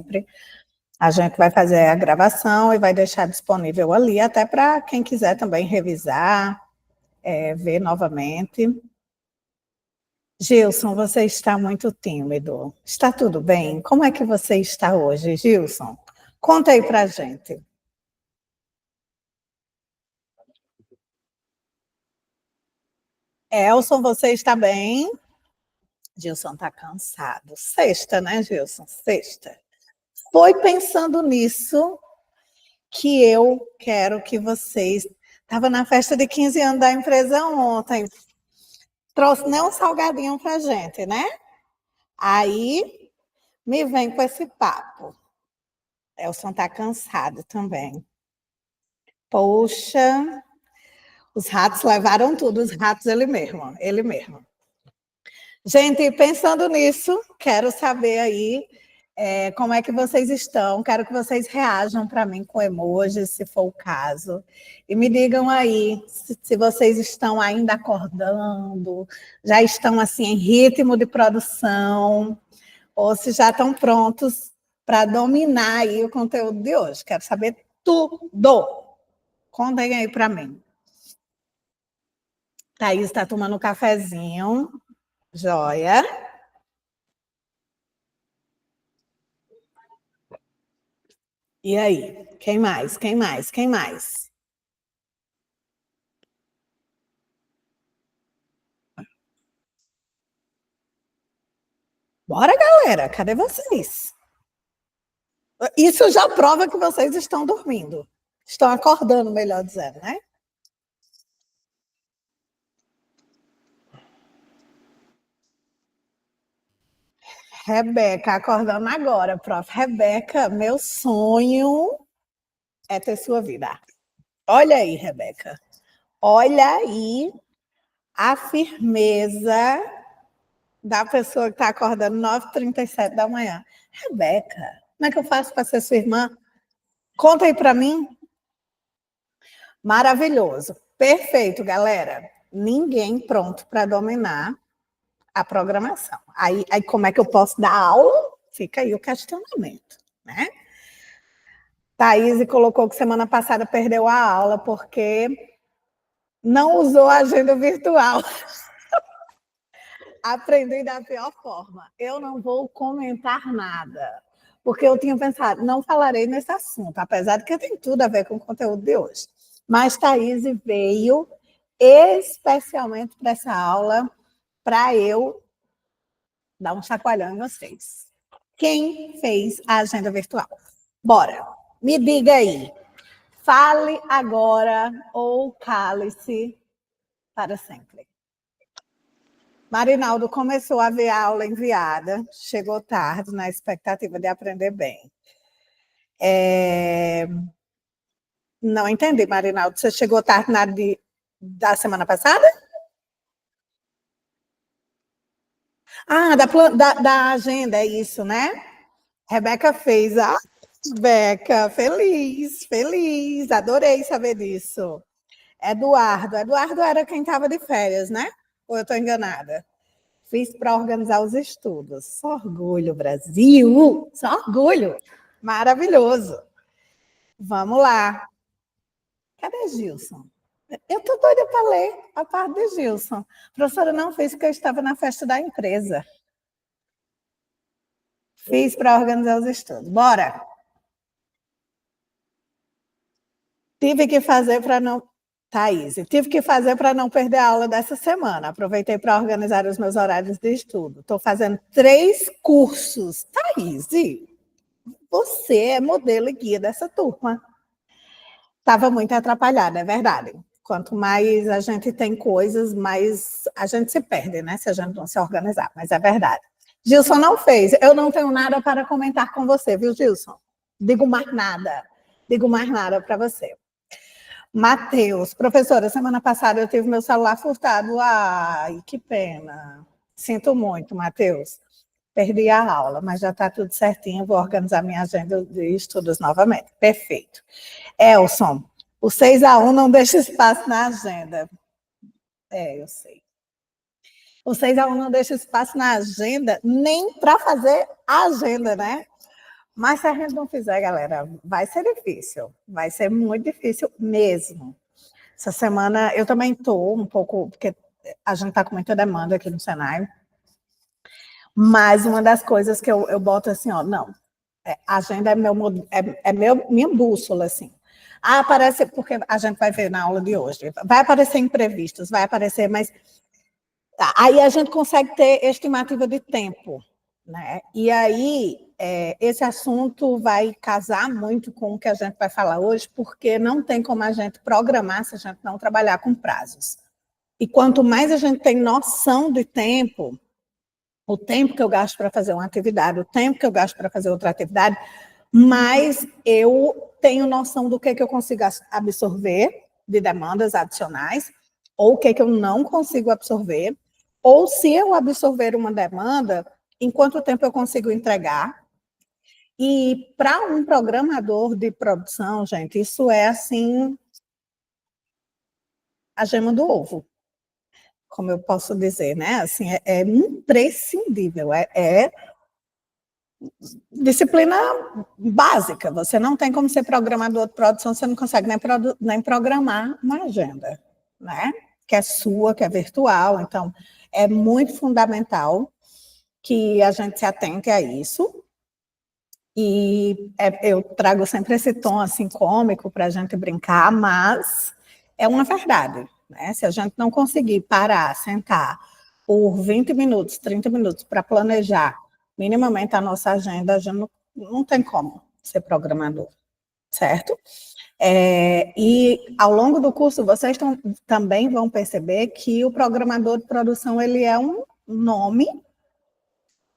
sempre. A gente vai fazer a gravação e vai deixar disponível ali, até para quem quiser também revisar, ver novamente. Gilson, você está muito tímido. Está tudo bem? Como é que você está hoje, Gilson? Conta aí para a gente. Elson, você está bem? Gilson está cansado. Sexta, né, Gilson? Sexta. Foi pensando nisso que eu quero que vocês... Estava na festa de 15 anos da empresa ontem. Trouxe nem um salgadinho para a gente, né? Aí me vem com esse papo. Elson está cansado também. Poxa, os ratos levaram tudo, os ratos ele mesmo, ele mesmo. Gente, pensando nisso, quero saber aí como é que vocês estão, quero que vocês reajam para mim com emojis, se for o caso, e me digam aí se vocês estão ainda acordando, já estão assim em ritmo de produção, ou se já estão prontos para dominar aí o conteúdo de hoje. Quero saber tudo. Contem aí para mim. Thaís está tomando um cafezinho. Joia. E aí? Quem mais? Quem mais? Quem mais? Bora, galera. Cadê vocês? Isso já prova que vocês estão dormindo. Estão acordando, melhor dizendo, né? Rebeca, acordando agora, prof. Rebeca, meu sonho é ter sua vida. Olha aí, Rebeca. Olha aí a firmeza da pessoa que está acordando 9h37 da manhã. Rebeca, como é que eu faço para ser sua irmã? Conta aí para mim. Maravilhoso. Perfeito, galera. Ninguém pronto para dominar a programação. Aí, como é que eu posso dar aula? Fica aí o questionamento, né? Thaís colocou que semana passada perdeu a aula porque não usou a agenda virtual. Aprendi da pior forma. Eu não vou comentar nada, porque eu tinha pensado, não falarei nesse assunto, apesar de que tem tudo a ver com o conteúdo de hoje. Mas Thaís veio especialmente para essa aula, para eu dar um chacoalhão em vocês. Quem fez a agenda virtual? Bora, me diga aí. Fale agora ou cale-se para sempre. Marinaldo começou a ver a aula enviada, chegou tarde, na expectativa de aprender bem. Não entendi, Marinaldo. Você chegou tarde da semana passada? Ah, da agenda, é isso, né? Rebeca fez. Ah, Rebeca, feliz, feliz. Adorei saber disso. Eduardo era quem estava de férias, né? Ou eu estou enganada? Fiz para organizar os estudos. Só orgulho, Brasil! Só orgulho! Maravilhoso! Vamos lá. Cadê Gilson? Eu estou doida para ler a parte de Gilson. A professora não fez porque eu estava na festa da empresa. Fiz para organizar os estudos. Bora! Tive que fazer para não. Thaís, tive que fazer para não perder a aula dessa semana. Aproveitei para organizar os meus horários de estudo. Estou fazendo 3 cursos. Thaís, você é modelo e guia dessa turma. Estava muito atrapalhada, é verdade. Quanto mais a gente tem coisas, mais a gente se perde, né? Se a gente não se organizar, mas é verdade. Gilson não fez. Eu não tenho nada para comentar com você, viu, Gilson? Digo mais nada. Digo mais nada para você. Matheus, professora, semana passada eu tive meu celular furtado. Ai, que pena. Sinto muito, Matheus. Perdi a aula, mas já está tudo certinho. Vou organizar minha agenda de estudos novamente. Perfeito. Elson, o 6-1 não deixa espaço na agenda. Eu sei. O 6-1 não deixa espaço na agenda nem para fazer a agenda, né? Mas se a gente não fizer, galera, vai ser difícil. Vai ser muito difícil mesmo. Essa semana eu também estou um pouco, porque a gente está com muita demanda aqui no Senai. Mas uma das coisas que eu boto assim, ó, não, a agenda minha bússola, assim. Ah, aparece, porque a gente vai ver na aula de hoje, vai aparecer imprevistos, vai aparecer, mas aí a gente consegue ter estimativa de tempo, né? E aí, esse assunto vai casar muito com o que a gente vai falar hoje, porque não tem como a gente programar se a gente não trabalhar com prazos. E quanto mais a gente tem noção de tempo, o tempo que eu gasto para fazer uma atividade, o tempo que eu gasto para fazer outra atividade, mais eu tenho noção do que eu consigo absorver de demandas adicionais, ou o que eu não consigo absorver, ou se eu absorver uma demanda, em quanto tempo eu consigo entregar. E para um programador de produção, gente, isso é assim a gema do ovo, como eu posso dizer, né? Assim, é imprescindível, é disciplina básica. Você não tem como ser programador de produção, você não consegue nem programar uma agenda, né? Que é sua, que é virtual. Então, é muito fundamental que a gente se atente a isso. E eu trago sempre esse tom assim cômico para a gente brincar, mas é uma verdade, né? Se a gente não conseguir parar, sentar por 20 minutos, 30 minutos para planejar minimamente a nossa agenda, a gente não tem como ser programador, certo? E ao longo do curso, vocês também vão perceber que o programador de produção ele é um nome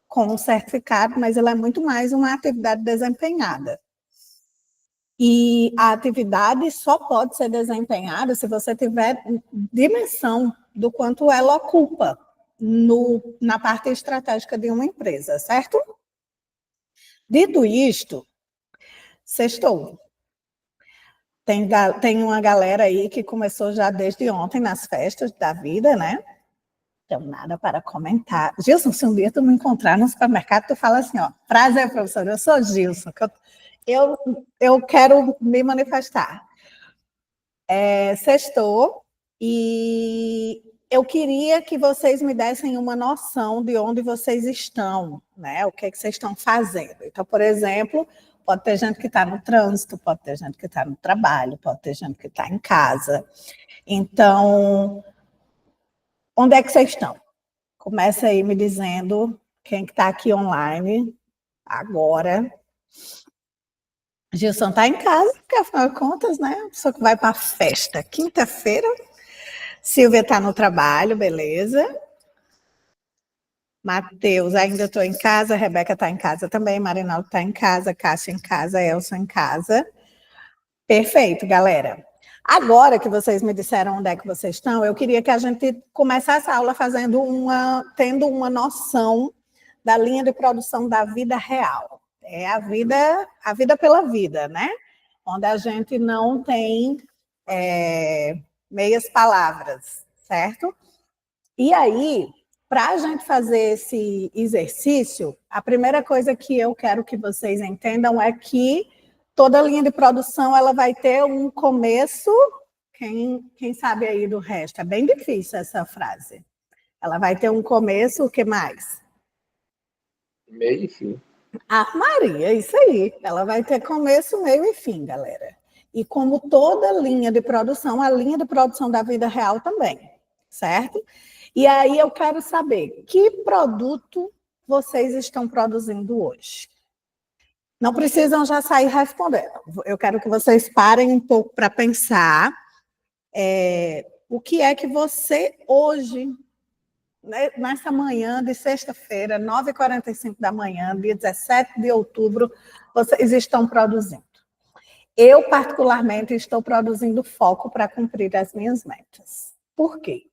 com um certificado, mas ele é muito mais uma atividade desempenhada. E a atividade só pode ser desempenhada se você tiver dimensão do quanto ela ocupa na parte estratégica de uma empresa, certo? Dito isto, sextou. Tem uma galera aí que começou já desde ontem nas festas da vida, né? Então, nada para comentar. Gilson, se um dia tu me encontrar no supermercado, tu fala assim, ó, prazer, professor, eu sou Gilson, que eu quero me manifestar. Sextou, e eu queria que vocês me dessem uma noção de onde vocês estão, né? O que é que vocês estão fazendo. Então, por exemplo, pode ter gente que está no trânsito, pode ter gente que está no trabalho, pode ter gente que está em casa. Então, onde é que vocês estão? Começa aí me dizendo quem que está aqui online agora. Gilson está em casa, porque afinal de contas, né? A pessoa que vai para a festa quinta-feira. Silvia está no trabalho, beleza. Matheus, ainda estou em casa. Rebeca está em casa também. Marinaldo está em casa. Cássia em casa. Elson em casa. Perfeito, galera. Agora que vocês me disseram onde é que vocês estão, eu queria que a gente começasse a aula tendo uma noção da linha de produção da vida real. É a vida pela vida, né? Onde a gente não tem meias palavras, certo? E aí, para a gente fazer esse exercício, a primeira coisa que eu quero que vocês entendam é que toda linha de produção ela vai ter um começo. Quem sabe aí do resto? É bem difícil essa frase. Ela vai ter um começo, o que mais? Meio e fim. Ah, Maria, isso aí. Ela vai ter começo, meio e fim, galera. E como toda linha de produção, a linha de produção da vida real também, certo? E aí eu quero saber que produto vocês estão produzindo hoje. Não precisam já sair respondendo. Eu quero que vocês parem um pouco para pensar o que é que você hoje, nessa manhã de sexta-feira, 9h45 da manhã, dia 17 de outubro, vocês estão produzindo. Eu, particularmente, estou produzindo foco para cumprir as minhas metas. Por quê?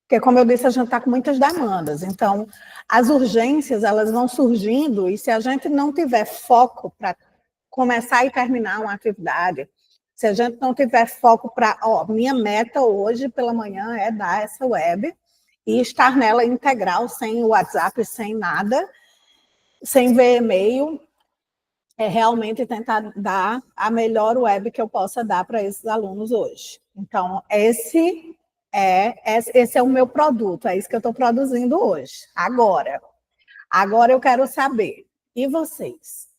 Porque, como eu disse, a gente está com muitas demandas. Então, as urgências, elas vão surgindo, e se a gente não tiver foco para começar e terminar uma atividade, se a gente não tiver foco para... minha meta hoje, pela manhã, é dar essa web e estar nela integral, sem WhatsApp, sem nada, sem ver e-mail, é realmente tentar dar a melhor web que eu possa dar para esses alunos hoje. Então, esse é o meu produto, é isso que eu estou produzindo hoje, agora. Agora eu quero saber, e vocês?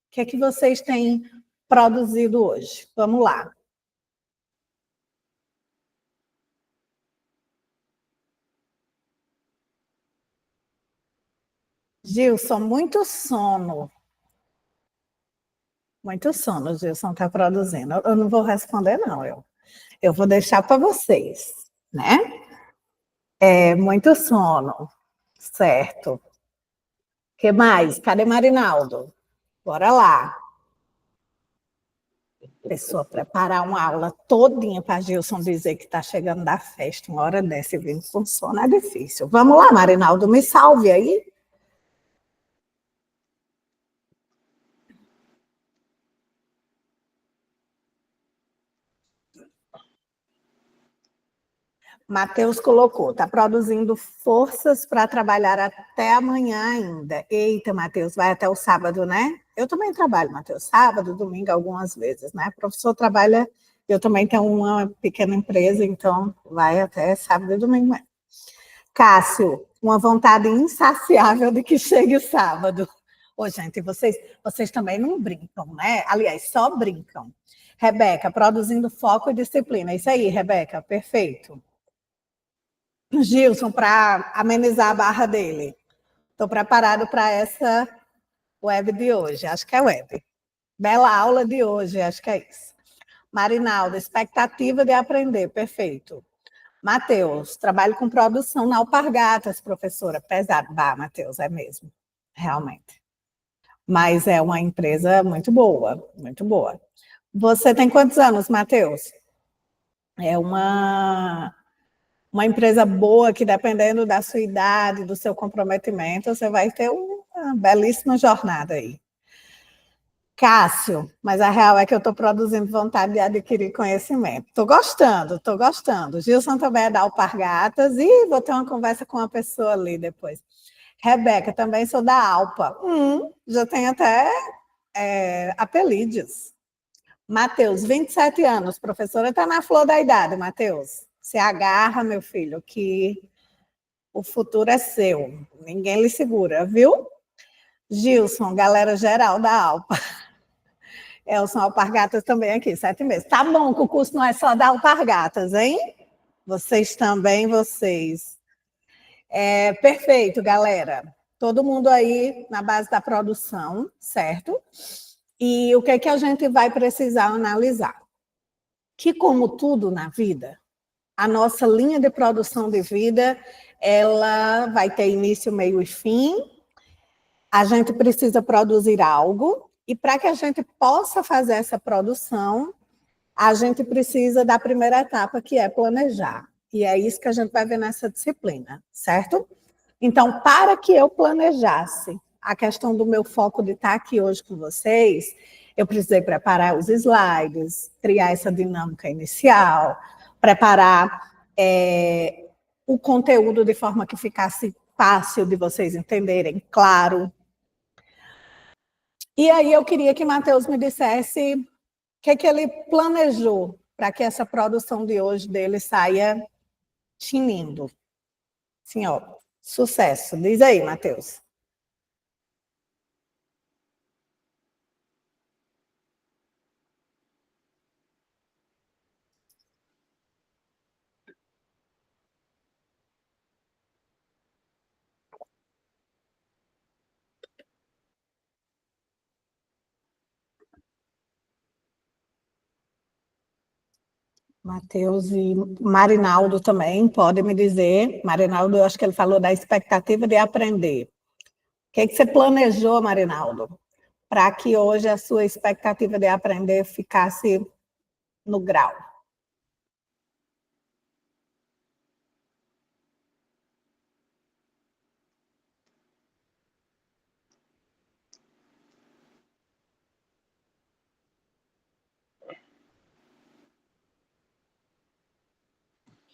O que é que vocês têm produzido hoje? Vamos lá. Gilson, muito sono. Muito sono, o Gilson está produzindo. Eu não vou responder, não. Eu vou deixar para vocês, né? É muito sono, certo. O que mais? Cadê Marinaldo? Bora lá. Pessoa preparar uma aula todinha para Gilson dizer que está chegando da festa, uma hora dessa e vindo com sono é difícil. Vamos lá, Marinaldo, me salve aí. Matheus colocou, está produzindo forças para trabalhar até amanhã ainda. Eita, Matheus, vai até o sábado, né? Eu também trabalho, Matheus, sábado, domingo, algumas vezes, né? O professor trabalha, eu também tenho uma pequena empresa, então vai até sábado e domingo mesmo. Cássio, uma vontade insaciável de que chegue o sábado. Ô, gente, vocês também não brincam, né? Aliás, só brincam. Rebeca, produzindo foco e disciplina. Isso aí, Rebeca, perfeito. Gilson, para amenizar a barra dele. Estou preparado para essa web de hoje. Acho que é web. Bela aula de hoje, acho que é isso. Marinaldo, expectativa de aprender. Perfeito. Matheus, trabalho com produção na Alpargatas, professora. Pesado. Bah, Matheus, é mesmo. Realmente. Mas é uma empresa muito boa, muito boa. Você tem quantos anos, Matheus? É uma empresa boa que, dependendo da sua idade, do seu comprometimento, você vai ter uma belíssima jornada aí. Cássio, mas a real é que eu estou produzindo vontade de adquirir conhecimento. Estou gostando, estou gostando. Gilson também é da Alpargatas e vou ter uma conversa com uma pessoa ali depois. Rebeca, também sou da Alpa. Já tenho até apelidos. Matheus, 27 anos, professora está na flor da idade, Matheus. Se agarra, meu filho, que o futuro é seu. Ninguém lhe segura, viu? Gilson, galera geral da Alpa. Elson, Alpargatas também aqui, 7 meses. Tá bom que o curso não é só da Alpargatas, hein? Vocês também, vocês. Perfeito, galera. Todo mundo aí na base da produção, certo? E o que é que a gente vai precisar analisar? Que, como tudo na vida, a nossa linha de produção de vida, ela vai ter início, meio e fim. A gente precisa produzir algo, e para que a gente possa fazer essa produção, a gente precisa da primeira etapa, que é planejar. E é isso que a gente vai ver nessa disciplina, certo? Então, para que eu planejasse a questão do meu foco de estar aqui hoje com vocês, eu precisei preparar os slides, criar essa dinâmica inicial, preparar o conteúdo de forma que ficasse fácil de vocês entenderem, claro. E aí eu queria que Matheus me dissesse o que é que ele planejou para que essa produção de hoje dele saia tinindo. Sim, ó, sucesso. Diz aí, Matheus. Matheus e Marinaldo também, pode me dizer. Marinaldo, eu acho que ele falou da expectativa de aprender. O que é que você planejou, Marinaldo, para que hoje a sua expectativa de aprender ficasse no grau?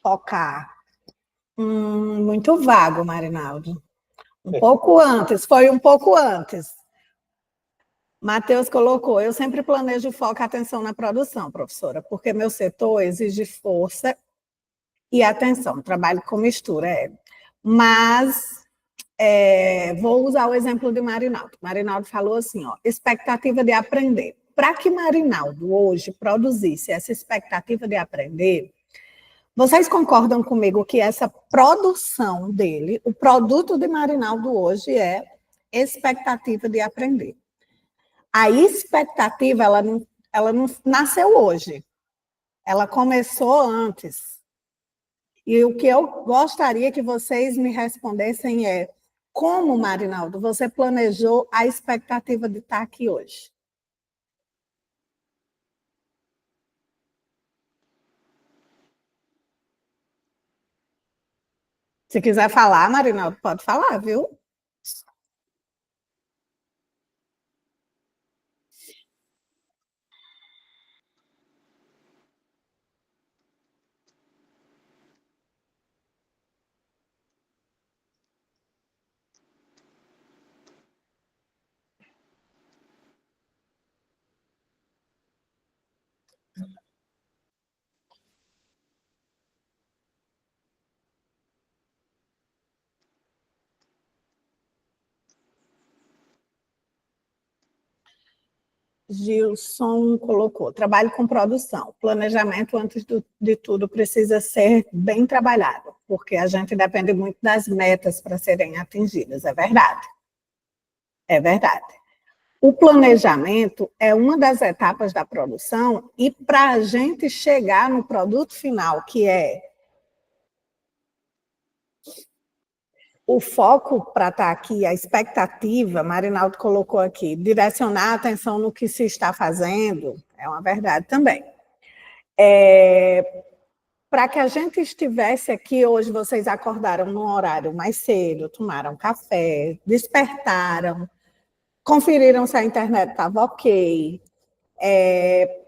Focar. Muito vago, Marinaldo. Um pouco antes, foi um pouco antes. Matheus colocou, eu sempre planejo foco e atenção na produção, professora, porque meu setor exige força e atenção, trabalho com mistura, Mas vou usar o exemplo de Marinaldo. Marinaldo falou assim, ó, expectativa de aprender. Para que Marinaldo hoje produzisse essa expectativa de aprender, vocês concordam comigo que essa produção dele, o produto de Marinaldo hoje é expectativa de aprender. A expectativa, ela não nasceu hoje, ela começou antes. E o que eu gostaria que vocês me respondessem é, como, Marinaldo, você planejou a expectativa de estar aqui hoje? Se quiser falar, Marinaldo, pode falar, viu? Gilson colocou, trabalho com produção, planejamento antes de tudo precisa ser bem trabalhado, porque a gente depende muito das metas para serem atingidas, é verdade. É verdade. O planejamento é uma das etapas da produção e para a gente chegar no produto final, que é o foco para estar aqui, a expectativa, Marinaldo colocou aqui, direcionar a atenção no que se está fazendo, é uma verdade também. Para que a gente estivesse aqui hoje, vocês acordaram num horário mais cedo, tomaram café, despertaram, conferiram se a internet estava ok,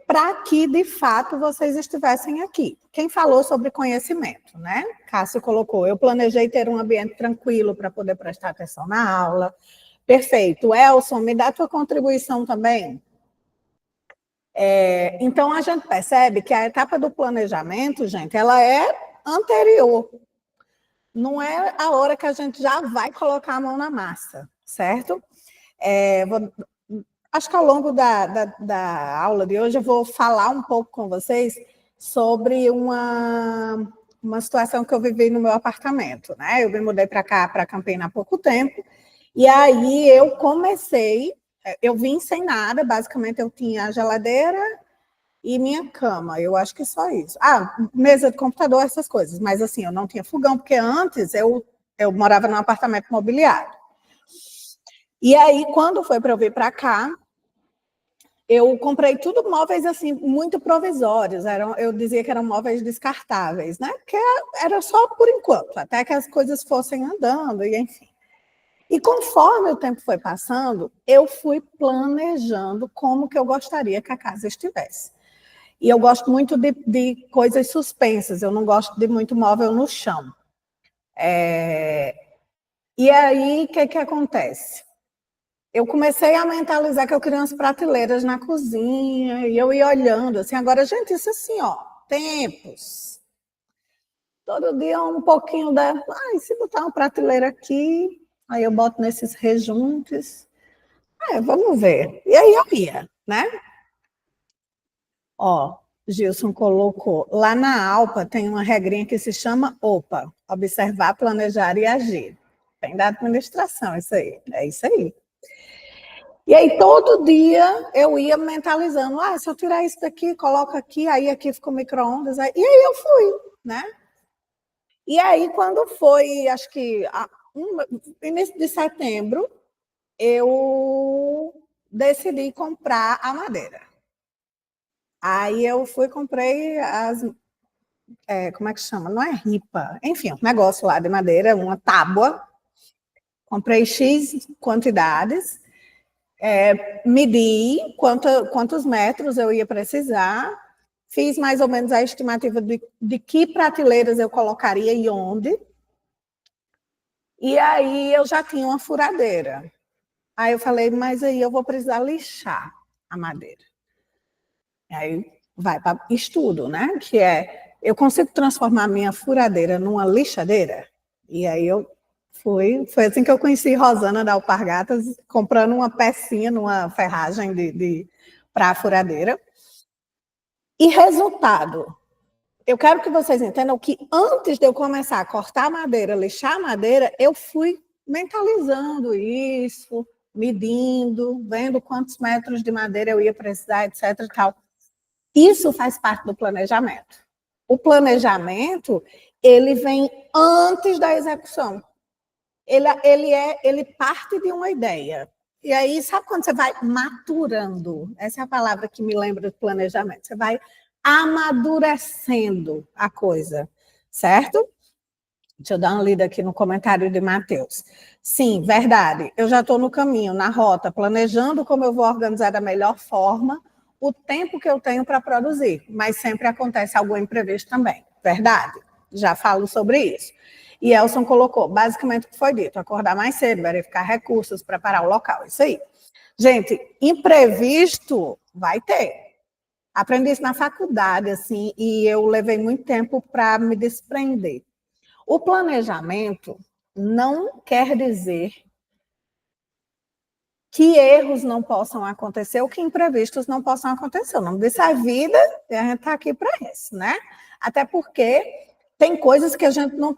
para que, de fato, vocês estivessem aqui. Quem falou sobre conhecimento, né? Cássio colocou, eu planejei ter um ambiente tranquilo para poder prestar atenção na aula. Perfeito. Elson, me dá a tua contribuição também. Então, a gente percebe que a etapa do planejamento, gente, ela é anterior. Não é a hora que a gente já vai colocar a mão na massa, certo? Acho que ao longo da aula de hoje eu vou falar um pouco com vocês sobre uma situação que eu vivi no meu apartamento, né? Eu me mudei para cá, para Campina, há pouco tempo, e aí eu vim sem nada, basicamente eu tinha a geladeira e minha cama, eu acho que só isso. Mesa de computador, essas coisas, mas assim, eu não tinha fogão, porque antes eu morava num apartamento mobiliário. E aí, quando foi para eu vir para cá, eu comprei tudo móveis assim muito provisórios, eu dizia que eram móveis descartáveis, né? Porque era só por enquanto, até que as coisas fossem andando e enfim. E conforme o tempo foi passando, eu fui planejando como que eu gostaria que a casa estivesse. E eu gosto muito de coisas suspensas, eu não gosto de muito móvel no chão. E aí, o que acontece? Eu comecei a mentalizar que eu queria umas prateleiras na cozinha, e eu ia olhando, assim, agora, gente, isso assim, ó, tempos. Todo dia um pouquinho e se botar uma prateleira aqui, aí eu boto nesses rejuntes. Vamos ver. E aí eu ia, né? Ó, Gilson colocou, lá na Alpa tem uma regrinha que se chama OPA, observar, planejar e agir. Tem da administração isso aí, é isso aí. E aí, todo dia, eu ia mentalizando, se eu tirar isso daqui, coloco aqui, aí aqui fica o micro-ondas, e aí eu fui, né? E aí, quando foi, acho que início de setembro, eu decidi comprar a madeira. Aí eu fui, comprei como é que chama? Não é ripa, enfim, um negócio lá de madeira, uma tábua, comprei X quantidades, medi quantos metros eu ia precisar, fiz mais ou menos a estimativa de que prateleiras eu colocaria e onde, e aí eu já tinha uma furadeira. Aí eu falei, mas aí eu vou precisar lixar a madeira. Aí vai para estudo, né? Que é, eu consigo transformar a minha furadeira numa lixadeira? E aí eu foi assim que eu conheci Rosana da Alpargatas, comprando uma pecinha numa ferragem para a furadeira. E resultado, eu quero que vocês entendam que antes de eu começar a cortar a madeira, lixar a madeira, eu fui mentalizando isso, medindo, vendo quantos metros de madeira eu ia precisar, etc. E tal. Isso faz parte do planejamento. O planejamento, ele vem antes da execução. Ele parte de uma ideia. E aí, sabe quando você vai maturando? Essa é a palavra que me lembra do planejamento. Você vai amadurecendo a coisa, certo? Deixa eu dar uma lida aqui no comentário de Matheus. Sim, verdade. Eu já estou no caminho, na rota, planejando como eu vou organizar da melhor forma o tempo que eu tenho para produzir, mas sempre acontece algum imprevisto também. Verdade. Já falo sobre isso. E Elson colocou, basicamente o que foi dito, acordar mais cedo, verificar recursos, preparar o local, isso aí. Gente, imprevisto vai ter. Aprendi isso na faculdade, assim, e eu levei muito tempo para me desprender. O planejamento não quer dizer que erros não possam acontecer ou que imprevistos não possam acontecer. O nome disso é vida e a gente está aqui para isso, né? Até porque tem coisas que a gente não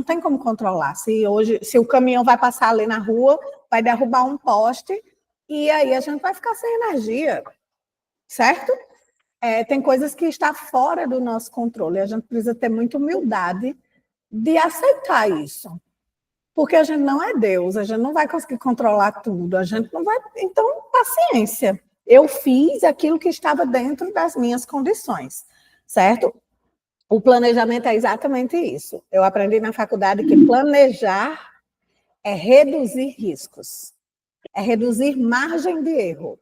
tem como controlar. Se o caminhão vai passar ali na rua, vai derrubar um poste e aí a gente vai ficar sem energia, certo? Tem coisas que estão fora do nosso controle. A gente precisa ter muita humildade de aceitar isso. Porque a gente não é Deus, a gente não vai conseguir controlar tudo, a gente não vai. Então, paciência. Eu fiz aquilo que estava dentro das minhas condições, certo? O planejamento é exatamente isso. Eu aprendi na faculdade que planejar é reduzir riscos, é reduzir margem de erro,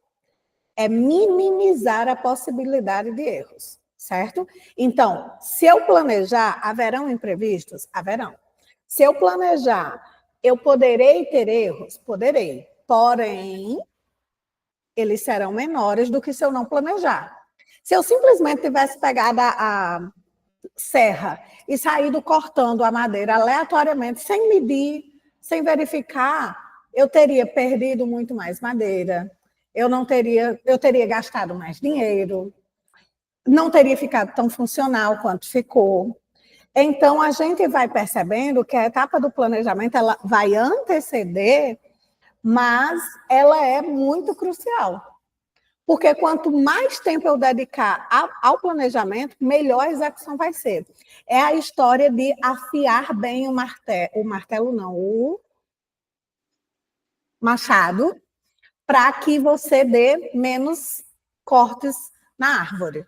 é minimizar a possibilidade de erros, certo? Então, se eu planejar, haverão imprevistos? Haverão. Se eu planejar, eu poderei ter erros? Poderei. Porém, eles serão menores do que se eu não planejar. Se eu simplesmente tivesse pegado a serra e saído cortando a madeira aleatoriamente, sem medir, sem verificar, eu teria perdido muito mais madeira, eu teria gastado mais dinheiro, não teria ficado tão funcional quanto ficou. Então, a gente vai percebendo que a etapa do planejamento ela vai anteceder, mas ela é muito crucial. Porque quanto mais tempo eu dedicar ao planejamento, melhor a execução vai ser. É a história de afiar bem o martelo não, o machado, para que você dê menos cortes na árvore,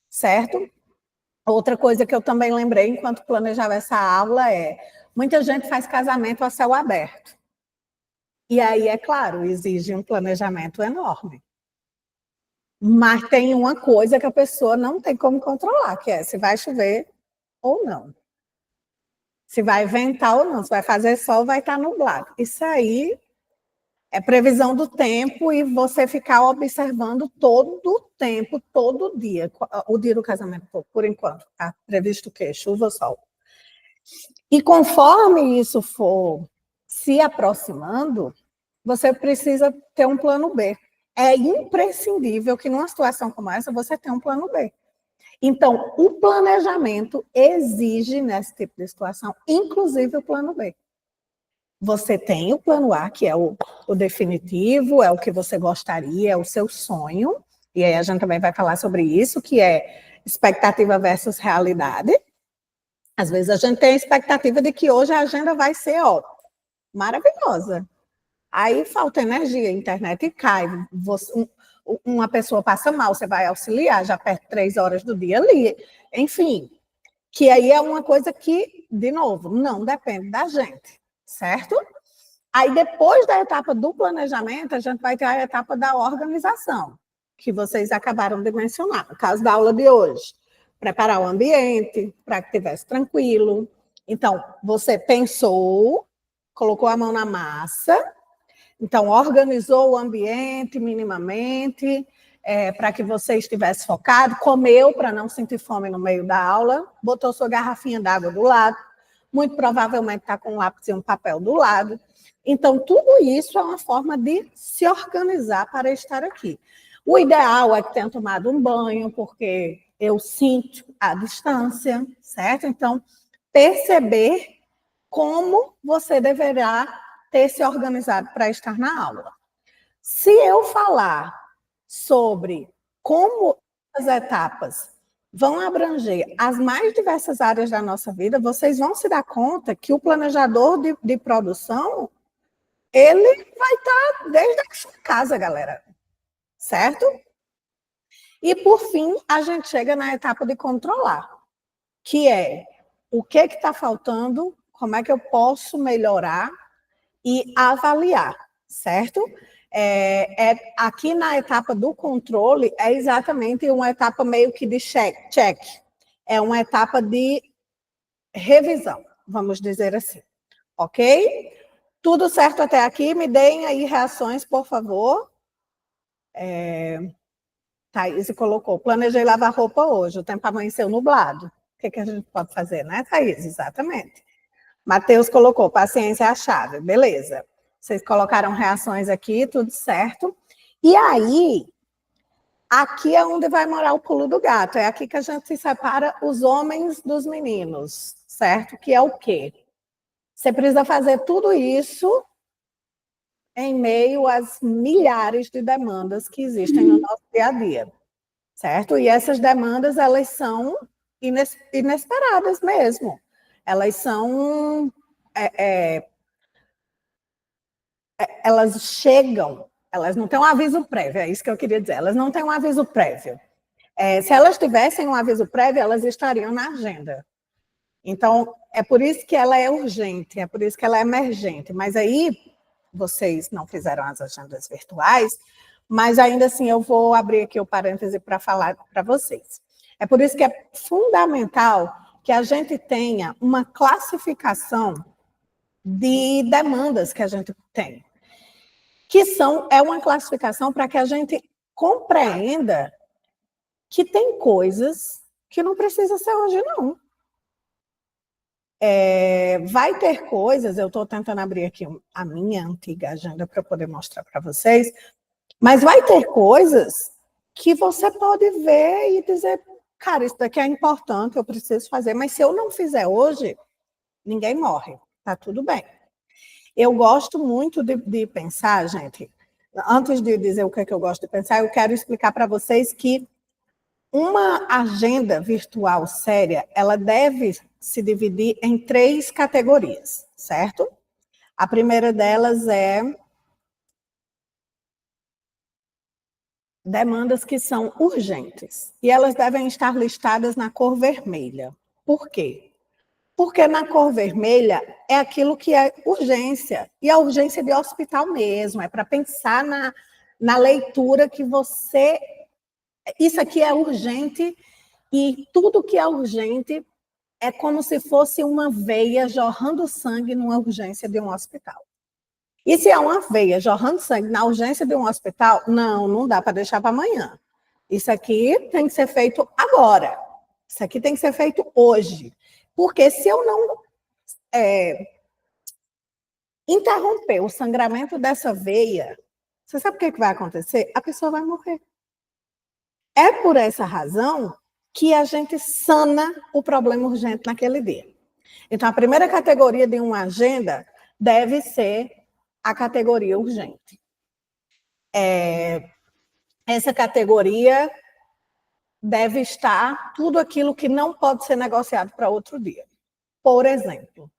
certo? Outra coisa que eu também lembrei enquanto planejava essa aula é: muita gente faz casamento a céu aberto. E aí, é claro, exige um planejamento enorme. Mas tem uma coisa que a pessoa não tem como controlar, que é se vai chover ou não. Se vai ventar ou não, se vai fazer sol, vai estar nublado. Isso aí é previsão do tempo e você ficar observando todo o tempo, todo dia. O dia do casamento, por enquanto, está previsto o quê? Chuva ou sol. E conforme isso for se aproximando, você precisa ter um plano B. É imprescindível que numa situação como essa você tenha um plano B. Então, o planejamento exige, nesse tipo de situação, inclusive o plano B. Você tem o plano A, que é o definitivo, é o que você gostaria, é o seu sonho, e aí a gente também vai falar sobre isso, que é expectativa versus realidade. Às vezes a gente tem a expectativa de que hoje a agenda vai ser, maravilhosa. Aí falta energia, a internet cai, uma pessoa passa mal, você vai auxiliar, já perde 3 horas do dia ali. Enfim, que aí é uma coisa que, de novo, não depende da gente, certo? Aí depois da etapa do planejamento, a gente vai ter a etapa da organização, que vocês acabaram de mencionar, no caso da aula de hoje. Preparar o ambiente para que estivesse tranquilo. Então, você pensou, colocou a mão na massa, Então, organizou o ambiente minimamente, para que você estivesse focado, comeu para não sentir fome no meio da aula, botou sua garrafinha d'água do lado, muito provavelmente está com um lápis e um papel do lado. Então, tudo isso é uma forma de se organizar para estar aqui. O ideal é que tenha tomado um banho, porque eu sinto a distância, certo? Então, perceber como você deverá ter se organizado para estar na aula. Se eu falar sobre como as etapas vão abranger as mais diversas áreas da nossa vida, vocês vão se dar conta que o planejador de produção, ele vai estar desde a sua casa, galera. Certo? E, por fim, a gente chega na etapa de controlar, que é o que está faltando, como é que eu posso melhorar e avaliar, certo? Aqui na etapa do controle, é exatamente uma etapa meio que de check. É uma etapa de revisão, vamos dizer assim. Ok? Tudo certo até aqui? Me deem aí reações, por favor. Thaís colocou, planejei lavar roupa hoje, o tempo amanheceu nublado. O que a gente pode fazer, né, Thaís? Exatamente. Matheus colocou, paciência é a chave. Beleza. Vocês colocaram reações aqui, tudo certo. E aí, aqui é onde vai morar o pulo do gato. É aqui que a gente separa os homens dos meninos, certo? Que é o quê? Você precisa fazer tudo isso em meio às milhares de demandas que existem no nosso dia a dia, certo? E essas demandas, elas são inesperadas mesmo. Elas são... elas chegam, elas não têm um aviso prévio, é isso que eu queria dizer, elas não têm um aviso prévio. Se elas tivessem um aviso prévio, elas estariam na agenda. Então, é por isso que ela é urgente, é por isso que ela é emergente. Mas aí, vocês não fizeram as agendas virtuais, mas ainda assim eu vou abrir aqui o parêntese para falar para vocês. É por isso que é fundamental que a gente tenha uma classificação de demandas que a gente tem, que é uma classificação para que a gente compreenda que tem coisas que não precisa ser hoje, não. Vai ter coisas, eu estou tentando abrir aqui a minha antiga agenda para poder mostrar para vocês, mas vai ter coisas que você pode ver e dizer, cara, isso daqui é importante, eu preciso fazer, mas se eu não fizer hoje, ninguém morre, tá tudo bem. Eu gosto muito de pensar, gente, antes de dizer o que é que eu gosto de pensar, eu quero explicar para vocês que uma agenda virtual séria, ela deve se dividir em 3 categorias, certo? A primeira delas é demandas que são urgentes. E elas devem estar listadas na cor vermelha. Por quê? Porque na cor vermelha é aquilo que é urgência. E a urgência de hospital mesmo, é para pensar na leitura que você... Isso aqui é urgente e tudo que é urgente é como se fosse uma veia jorrando sangue numa urgência de um hospital. E se é uma veia jorrando sangue na urgência de um hospital, não dá para deixar para amanhã. Isso aqui tem que ser feito agora. Isso aqui tem que ser feito hoje. Porque se eu não interromper o sangramento dessa veia, você sabe o que vai acontecer? A pessoa vai morrer. É por essa razão que a gente sana o problema urgente naquele dia. Então, a primeira categoria de uma agenda deve ser a categoria urgente. Essa categoria deve estar tudo aquilo que não pode ser negociado para outro dia. Por exemplo,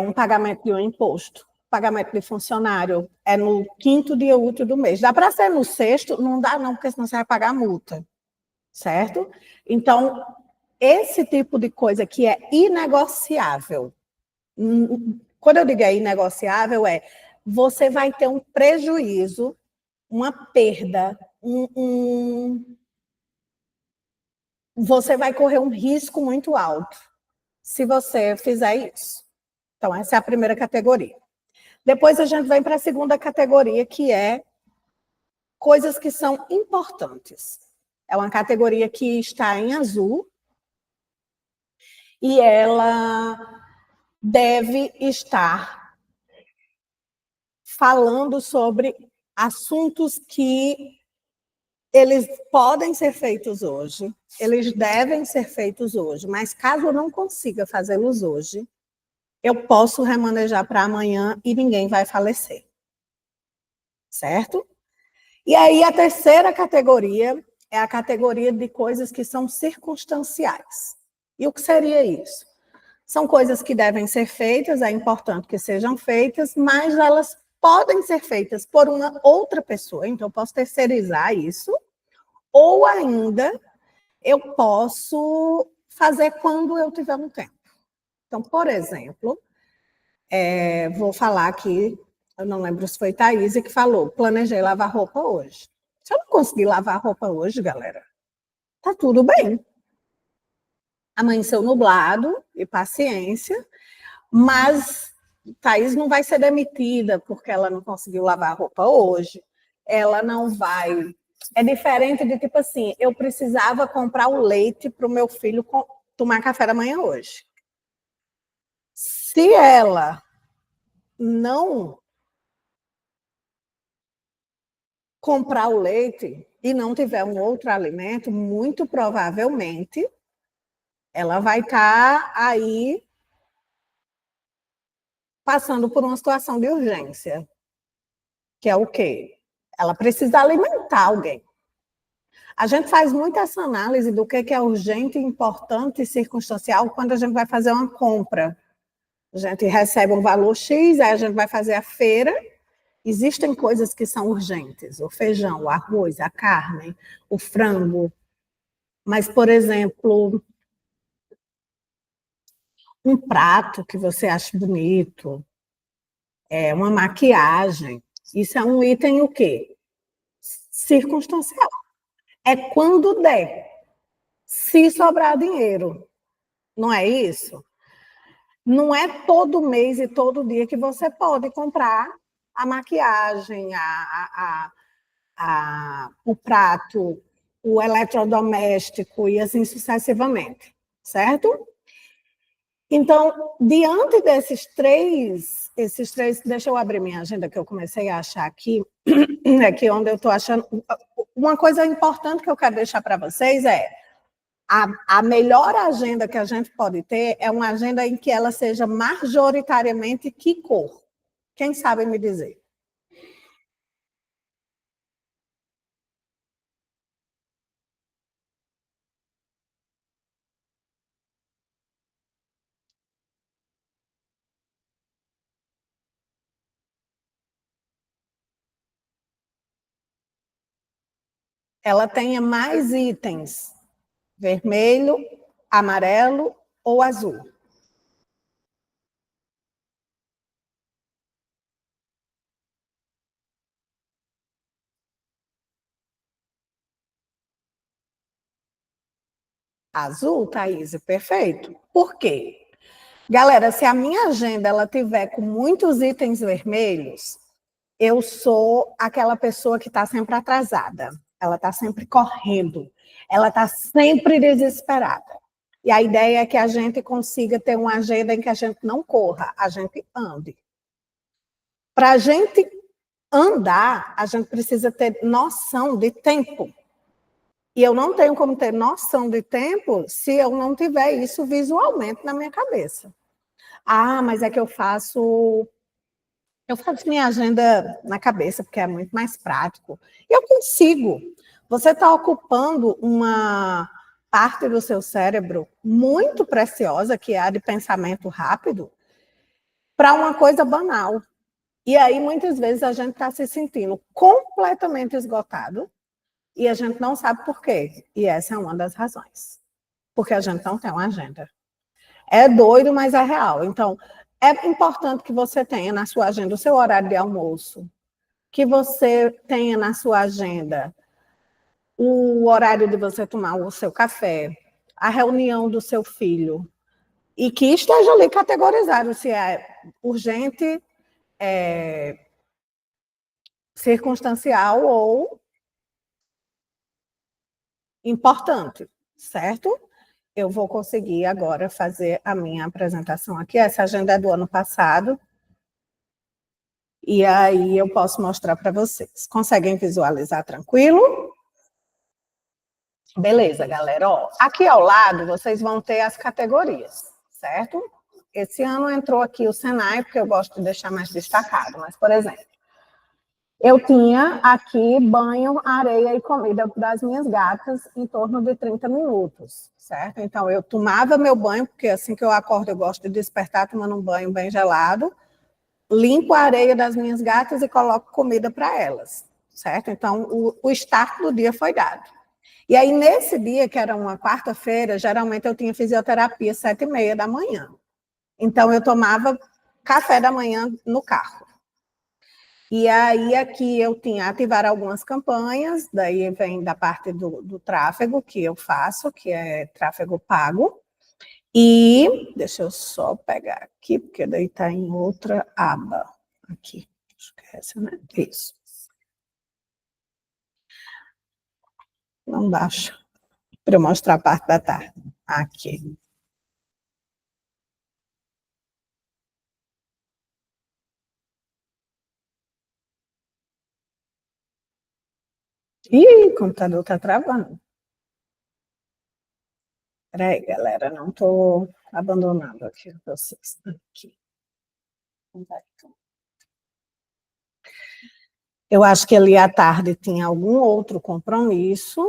um pagamento de um imposto, pagamento de funcionário, é no 5º dia útil do mês. Dá para ser no 6º? Não dá não, porque senão você vai pagar multa, certo? Então, esse tipo de coisa que é inegociável, quando eu digo inegociável, você vai ter um prejuízo, uma perda, você vai correr um risco muito alto se você fizer isso. Então, essa é a primeira categoria. Depois a gente vem para a segunda categoria, que é coisas que são importantes. É uma categoria que está em azul e ela deve estar falando sobre assuntos que eles podem ser feitos hoje, eles devem ser feitos hoje, mas caso eu não consiga fazê-los hoje, eu posso remanejar para amanhã e ninguém vai falecer. Certo? E aí a terceira categoria é a categoria de coisas que são circunstanciais. E o que seria isso? São coisas que devem ser feitas, é importante que sejam feitas, mas elas podem ser feitas por uma outra pessoa, então eu posso terceirizar isso, ou ainda eu posso fazer quando eu tiver um tempo. Então, por exemplo, vou falar aqui, eu não lembro se foi Thaís que falou, planejei lavar roupa hoje. Se eu não conseguir lavar roupa hoje, galera, tá tudo bem. Amanheceu nublado, e paciência, mas Thaís não vai ser demitida porque ela não conseguiu lavar a roupa hoje. Ela não vai. É diferente de tipo assim, eu precisava comprar o leite para o meu filho tomar café da manhã hoje. Se ela não comprar o leite e não tiver um outro alimento, muito provavelmente ela vai estar aí passando por uma situação de urgência, que é o quê? Ela precisa alimentar alguém. A gente faz muito essa análise do que é urgente, importante e circunstancial quando a gente vai fazer uma compra. A gente recebe um valor X, aí a gente vai fazer a feira. Existem coisas que são urgentes, o feijão, o arroz, a carne, o frango. Mas, por exemplo, um prato que você acha bonito, uma maquiagem, isso é um item o quê? Circunstancial. É quando der, se sobrar dinheiro, não é isso? Não é todo mês e todo dia que você pode comprar a maquiagem, o prato, o eletrodoméstico e assim sucessivamente, certo? Então, diante esses três, deixa eu abrir minha agenda que eu comecei a achar aqui, aqui onde eu estou achando. Uma coisa importante que eu quero deixar para vocês é a melhor agenda que a gente pode ter é uma agenda em que ela seja majoritariamente que cor? Quem sabe me dizer? Ela tenha mais itens, vermelho, amarelo ou azul. Azul, Thaís, perfeito. Por quê? Galera, se a minha agenda ela tiver com muitos itens vermelhos, eu sou aquela pessoa que está sempre atrasada. Ela está sempre correndo. Ela está sempre desesperada. E a ideia é que a gente consiga ter uma agenda em que a gente não corra, a gente ande. Para a gente andar, a gente precisa ter noção de tempo. E eu não tenho como ter noção de tempo se eu não tiver isso visualmente na minha cabeça. Ah, mas é que eu faço minha agenda na cabeça, porque é muito mais prático. E eu consigo. Você está ocupando uma parte do seu cérebro muito preciosa, que é a de pensamento rápido, para uma coisa banal. E aí, muitas vezes, a gente está se sentindo completamente esgotado e a gente não sabe por quê. E essa é uma das razões. Porque a gente não tem uma agenda. É doido, mas é real. Então, é importante que você tenha na sua agenda o seu horário de almoço, que você tenha na sua agenda o horário de você tomar o seu café, a reunião do seu filho, e que esteja ali categorizado se é urgente, circunstancial ou importante, certo? Eu vou conseguir agora fazer a minha apresentação aqui. Essa agenda é do ano passado. E aí eu posso mostrar para vocês. Conseguem visualizar tranquilo? Beleza, galera. Ó, aqui ao lado vocês vão ter as categorias, certo? Esse ano entrou aqui o Senai, porque eu gosto de deixar mais destacado. Mas, por exemplo, eu tinha aqui banho, areia e comida das minhas gatas em torno de 30 minutos, certo? Então, eu tomava meu banho, porque assim que eu acordo, eu gosto de despertar tomando um banho bem gelado, limpo a areia das minhas gatas e coloco comida para elas, certo? Então, o start do dia foi dado. E aí, nesse dia, que era uma quarta-feira, geralmente eu tinha fisioterapia às 7h30 da manhã. Então, eu tomava café da manhã no carro. E aí, aqui eu tinha ativar algumas campanhas, daí vem da parte do tráfego que eu faço, que é tráfego pago. E, deixa eu só pegar aqui, porque daí está em outra aba. Aqui, acho que é essa, né? Isso. Não baixa, para eu mostrar a parte da tarde. Aqui. Ih, o computador está travando. Peraí, galera, não estou abandonando aqui vocês. Aqui. Eu acho que ali à tarde tinha algum outro compromisso.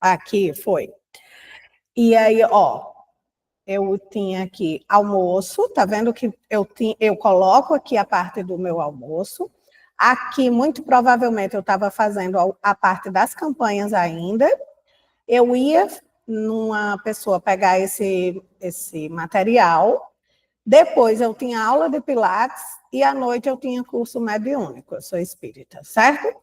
Aqui foi. E aí, ó, eu tinha aqui almoço, tá vendo que eu coloco aqui a parte do meu almoço. Aqui, muito provavelmente, eu estava fazendo a parte das campanhas ainda. Eu ia numa pessoa pegar esse material. Depois eu tinha aula de Pilates e à noite eu tinha curso mediúnico. Eu sou espírita, certo?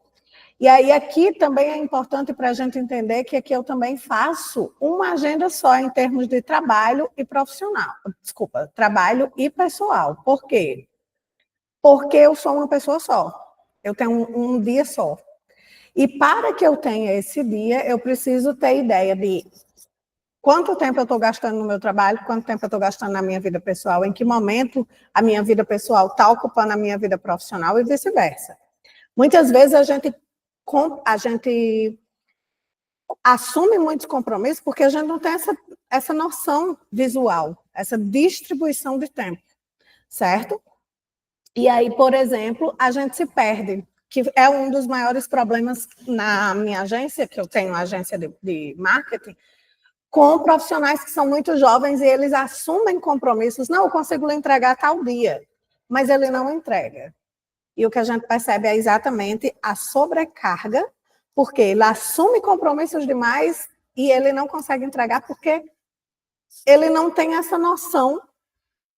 E aí aqui também é importante para a gente entender que aqui eu também faço uma agenda só em termos de trabalho e profissional. Desculpa, trabalho e pessoal. Por quê? Porque eu sou uma pessoa só. Eu tenho um dia só. E para que eu tenha esse dia, eu preciso ter ideia de quanto tempo eu estou gastando no meu trabalho, quanto tempo eu estou gastando na minha vida pessoal, em que momento a minha vida pessoal está ocupando a minha vida profissional e vice-versa. Muitas vezes a gente assume muitos compromissos porque a gente não tem essa noção visual, essa distribuição de tempo, certo? E aí, por exemplo, a gente se perde, que é um dos maiores problemas na minha agência, que eu tenho agência de marketing, com profissionais que são muito jovens e eles assumem compromissos. Não, eu consigo lhe entregar tal dia, mas ele não entrega. E o que a gente percebe é exatamente a sobrecarga, porque ele assume compromissos demais e ele não consegue entregar porque ele não tem essa noção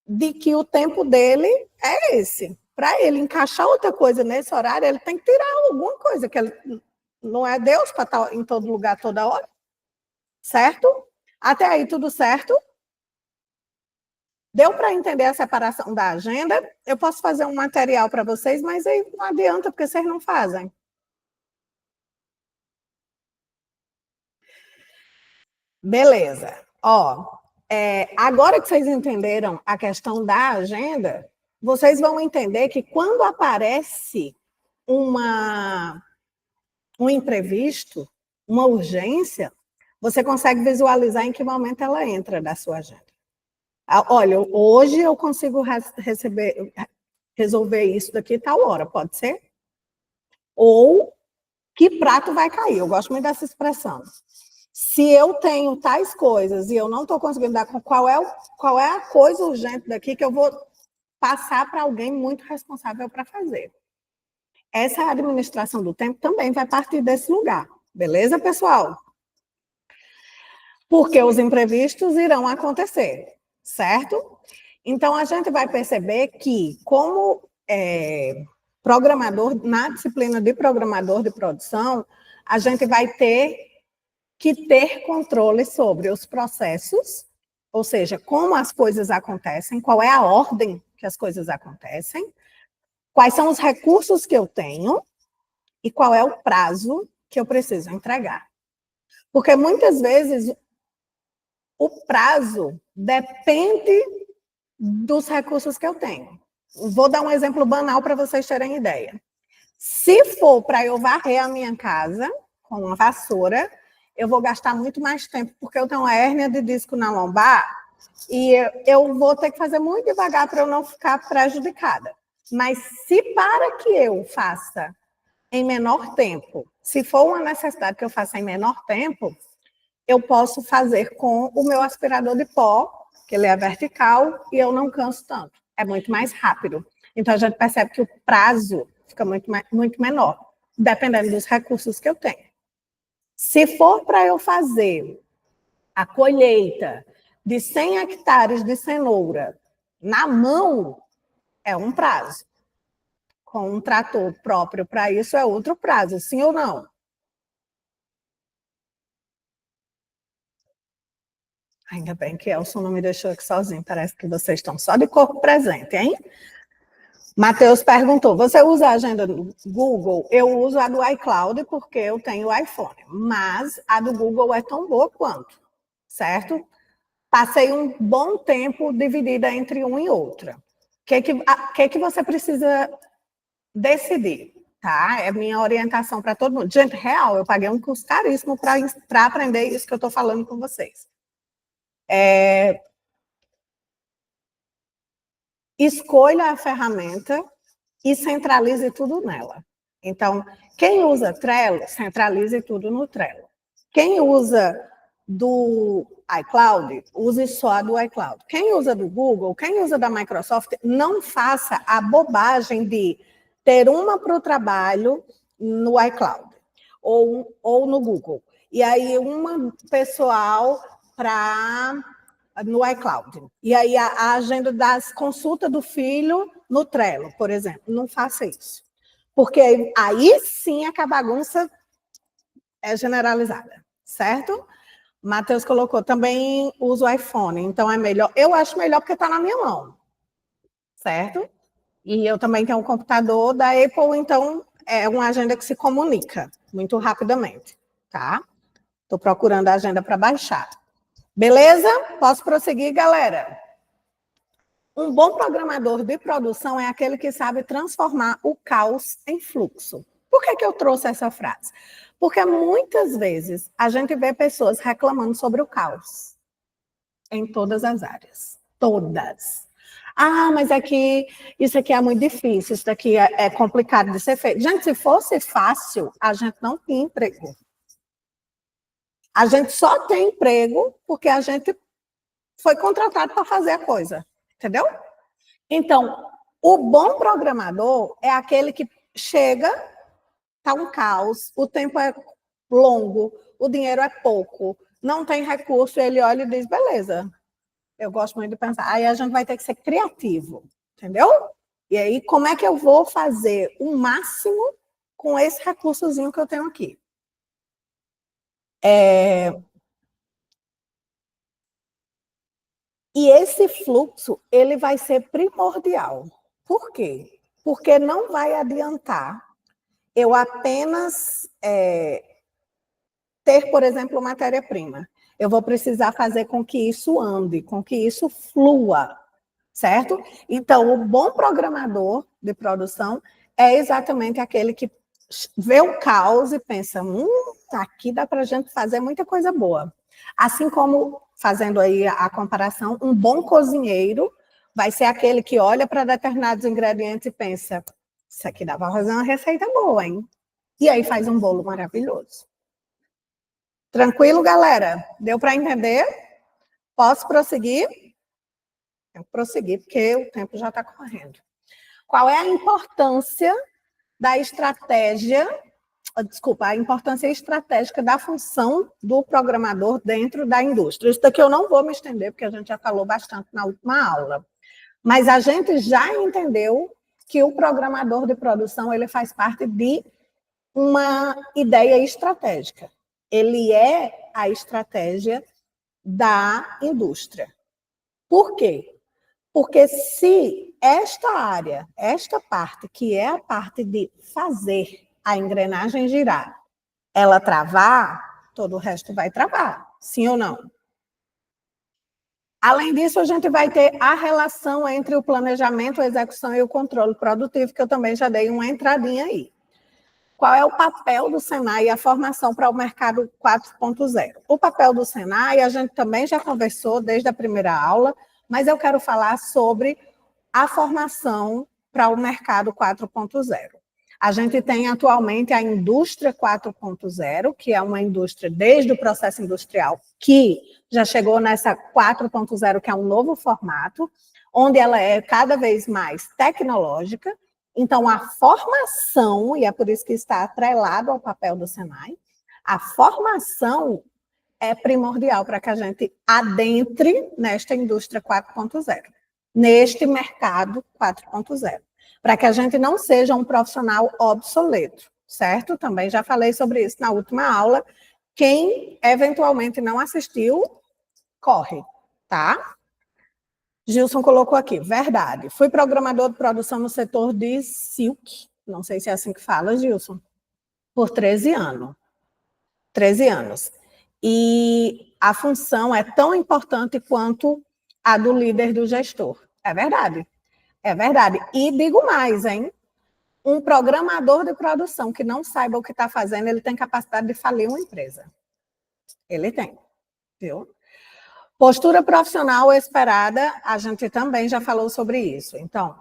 de que o tempo dele é esse. Para ele encaixar outra coisa nesse horário, ele tem que tirar alguma coisa, que ele não é Deus para estar em todo lugar toda hora. Certo? Até aí tudo certo? Deu para entender a separação da agenda? Eu posso fazer um material para vocês, mas aí não adianta, porque vocês não fazem. Beleza. Ó, agora que vocês entenderam a questão da agenda, vocês vão entender que quando aparece um imprevisto, uma urgência, você consegue visualizar em que momento ela entra da sua agenda. Olha, hoje eu consigo resolver isso daqui tal hora, pode ser? Ou que prato vai cair, eu gosto muito dessa expressão. Se eu tenho tais coisas e eu não estou conseguindo dar qual é a coisa urgente daqui que eu vou passar para alguém muito responsável para fazer. Essa administração do tempo também vai partir desse lugar, beleza, pessoal? Porque os imprevistos irão acontecer, certo? Então, a gente vai perceber que, como programador, na disciplina de programador de produção, a gente vai ter que ter controle sobre os processos, ou seja, como as coisas acontecem, qual é a ordem que as coisas acontecem, quais são os recursos que eu tenho e qual é o prazo que eu preciso entregar. Porque muitas vezes o prazo depende dos recursos que eu tenho. Vou dar um exemplo banal para vocês terem ideia. Se for para eu varrer a minha casa com uma vassoura, eu vou gastar muito mais tempo, porque eu tenho uma hérnia de disco na lombar e eu vou ter que fazer muito devagar para eu não ficar prejudicada. Mas se para que eu faça em menor tempo, se for uma necessidade que eu faça em menor tempo, eu posso fazer com o meu aspirador de pó, que ele é vertical, e eu não canso tanto. É muito mais rápido. Então, a gente percebe que o prazo fica muito menor, dependendo dos recursos que eu tenho. Se for para eu fazer a colheita de 100 hectares de cenoura na mão, é um prazo. Com um trator próprio para isso, é outro prazo, sim ou não? Ainda bem que Elson não me deixou aqui sozinho, parece que vocês estão só de corpo presente, hein? Matheus perguntou, você usa a agenda do Google? Eu uso a do iCloud porque eu tenho o iPhone, mas a do Google é tão boa quanto, certo? Passei um bom tempo dividida entre uma e outra. O que você precisa decidir, tá? É minha orientação para todo mundo. Gente, real, eu paguei um curso caríssimo para aprender isso que eu estou falando com vocês. Escolha a ferramenta e centralize tudo nela. Então, quem usa Trello, centralize tudo no Trello. Quem usa do iCloud, use só a do iCloud. Quem usa do Google, quem usa da Microsoft, não faça a bobagem de ter uma para o trabalho no iCloud ou no Google. E aí uma pessoal para no iCloud. E aí a agenda das consultas do filho no Trello, por exemplo. Não faça isso. Porque aí sim é que a bagunça é generalizada, certo? Matheus colocou, também uso o iPhone, então é melhor. Eu acho melhor porque está na minha mão, certo? E eu também tenho um computador da Apple, então é uma agenda que se comunica muito rapidamente, tá? Estou procurando a agenda para baixar. Beleza? Posso prosseguir, galera? Um bom programador de produção é aquele que sabe transformar o caos em fluxo. Por que eu trouxe essa frase? Porque muitas vezes a gente vê pessoas reclamando sobre o caos em todas as áreas. Todas. Ah, mas aqui, isso aqui é muito difícil, isso daqui é complicado de ser feito. Gente, se fosse fácil, a gente não tinha emprego. A gente só tem emprego porque a gente foi contratado para fazer a coisa, entendeu? Então, o bom programador é aquele que chega, está um caos, o tempo é longo, o dinheiro é pouco, não tem recurso, ele olha e diz, beleza, eu gosto muito de pensar. Aí a gente vai ter que ser criativo, entendeu? E aí, como é que eu vou fazer o máximo com esse recursozinho que eu tenho aqui? E esse fluxo, ele vai ser primordial. Por quê? Porque não vai adiantar eu apenas ter, por exemplo, matéria-prima. Eu vou precisar fazer com que isso ande, com que isso flua, certo? Então, o bom programador de produção é exatamente aquele que vê o caos e pensa, aqui dá para a gente fazer muita coisa boa. Assim como, fazendo aí a comparação, um bom cozinheiro vai ser aquele que olha para determinados ingredientes e pensa, isso aqui dá para fazer uma receita boa, hein? E aí faz um bolo maravilhoso. Tranquilo, galera? Deu para entender? Posso prosseguir? Eu prosseguir, porque o tempo já está correndo. Qual é a importância da estratégia, desculpa, a importância estratégica da função do programador dentro da indústria? Isso daqui eu não vou me estender, porque a gente já falou bastante na última aula. Mas a gente já entendeu que o programador de produção ele faz parte de uma ideia estratégica. Ele é a estratégia da indústria. Por quê? Porque se esta área, esta parte, que é a parte de fazer a engrenagem girar, ela travar, todo o resto vai travar, sim ou não? Além disso, a gente vai ter a relação entre o planejamento, a execução e o controle produtivo, que eu também já dei uma entradinha aí. Qual é o papel do Senai e a formação para o mercado 4.0? O papel do Senai, a gente também já conversou desde a primeira aula, mas eu quero falar sobre a formação para o mercado 4.0. A gente tem atualmente a indústria 4.0, que é uma indústria desde o processo industrial, que já chegou nessa 4.0, que é um novo formato, onde ela é cada vez mais tecnológica. Então, a formação, e é por isso que está atrelado ao papel do Senai, a formação é primordial para que a gente adentre nesta indústria 4.0, neste mercado 4.0, para que a gente não seja um profissional obsoleto, certo? Também já falei sobre isso na última aula. Quem eventualmente não assistiu, corre, tá? Gilson colocou aqui, verdade. Fui programador de produção no setor de Silk, não sei se é assim que fala, Gilson, por 13 anos. 13 anos. E a função é tão importante quanto a do líder do gestor. É verdade. É verdade. E digo mais, hein? Um programador de produção que não saiba o que está fazendo, ele tem capacidade de falir uma empresa. Ele tem, viu? Postura profissional esperada, a gente também já falou sobre isso. Então,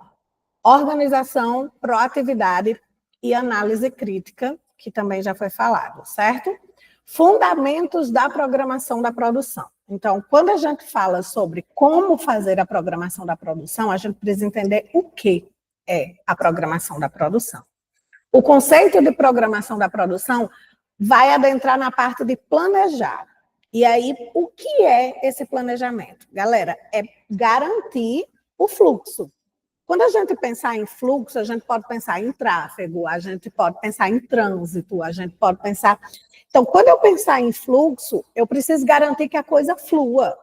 organização, proatividade e análise crítica, que também já foi falado, certo? Fundamentos da programação da produção. Então, quando a gente fala sobre como fazer a programação da produção, a gente precisa entender o que é a programação da produção. O conceito de programação da produção vai adentrar na parte de planejar. E aí, o que é esse planejamento? Galera, é garantir o fluxo. Quando a gente pensar em fluxo, a gente pode pensar em tráfego, a gente pode pensar em trânsito, a gente pode pensar... Então, quando eu pensar em fluxo, eu preciso garantir que a coisa flua,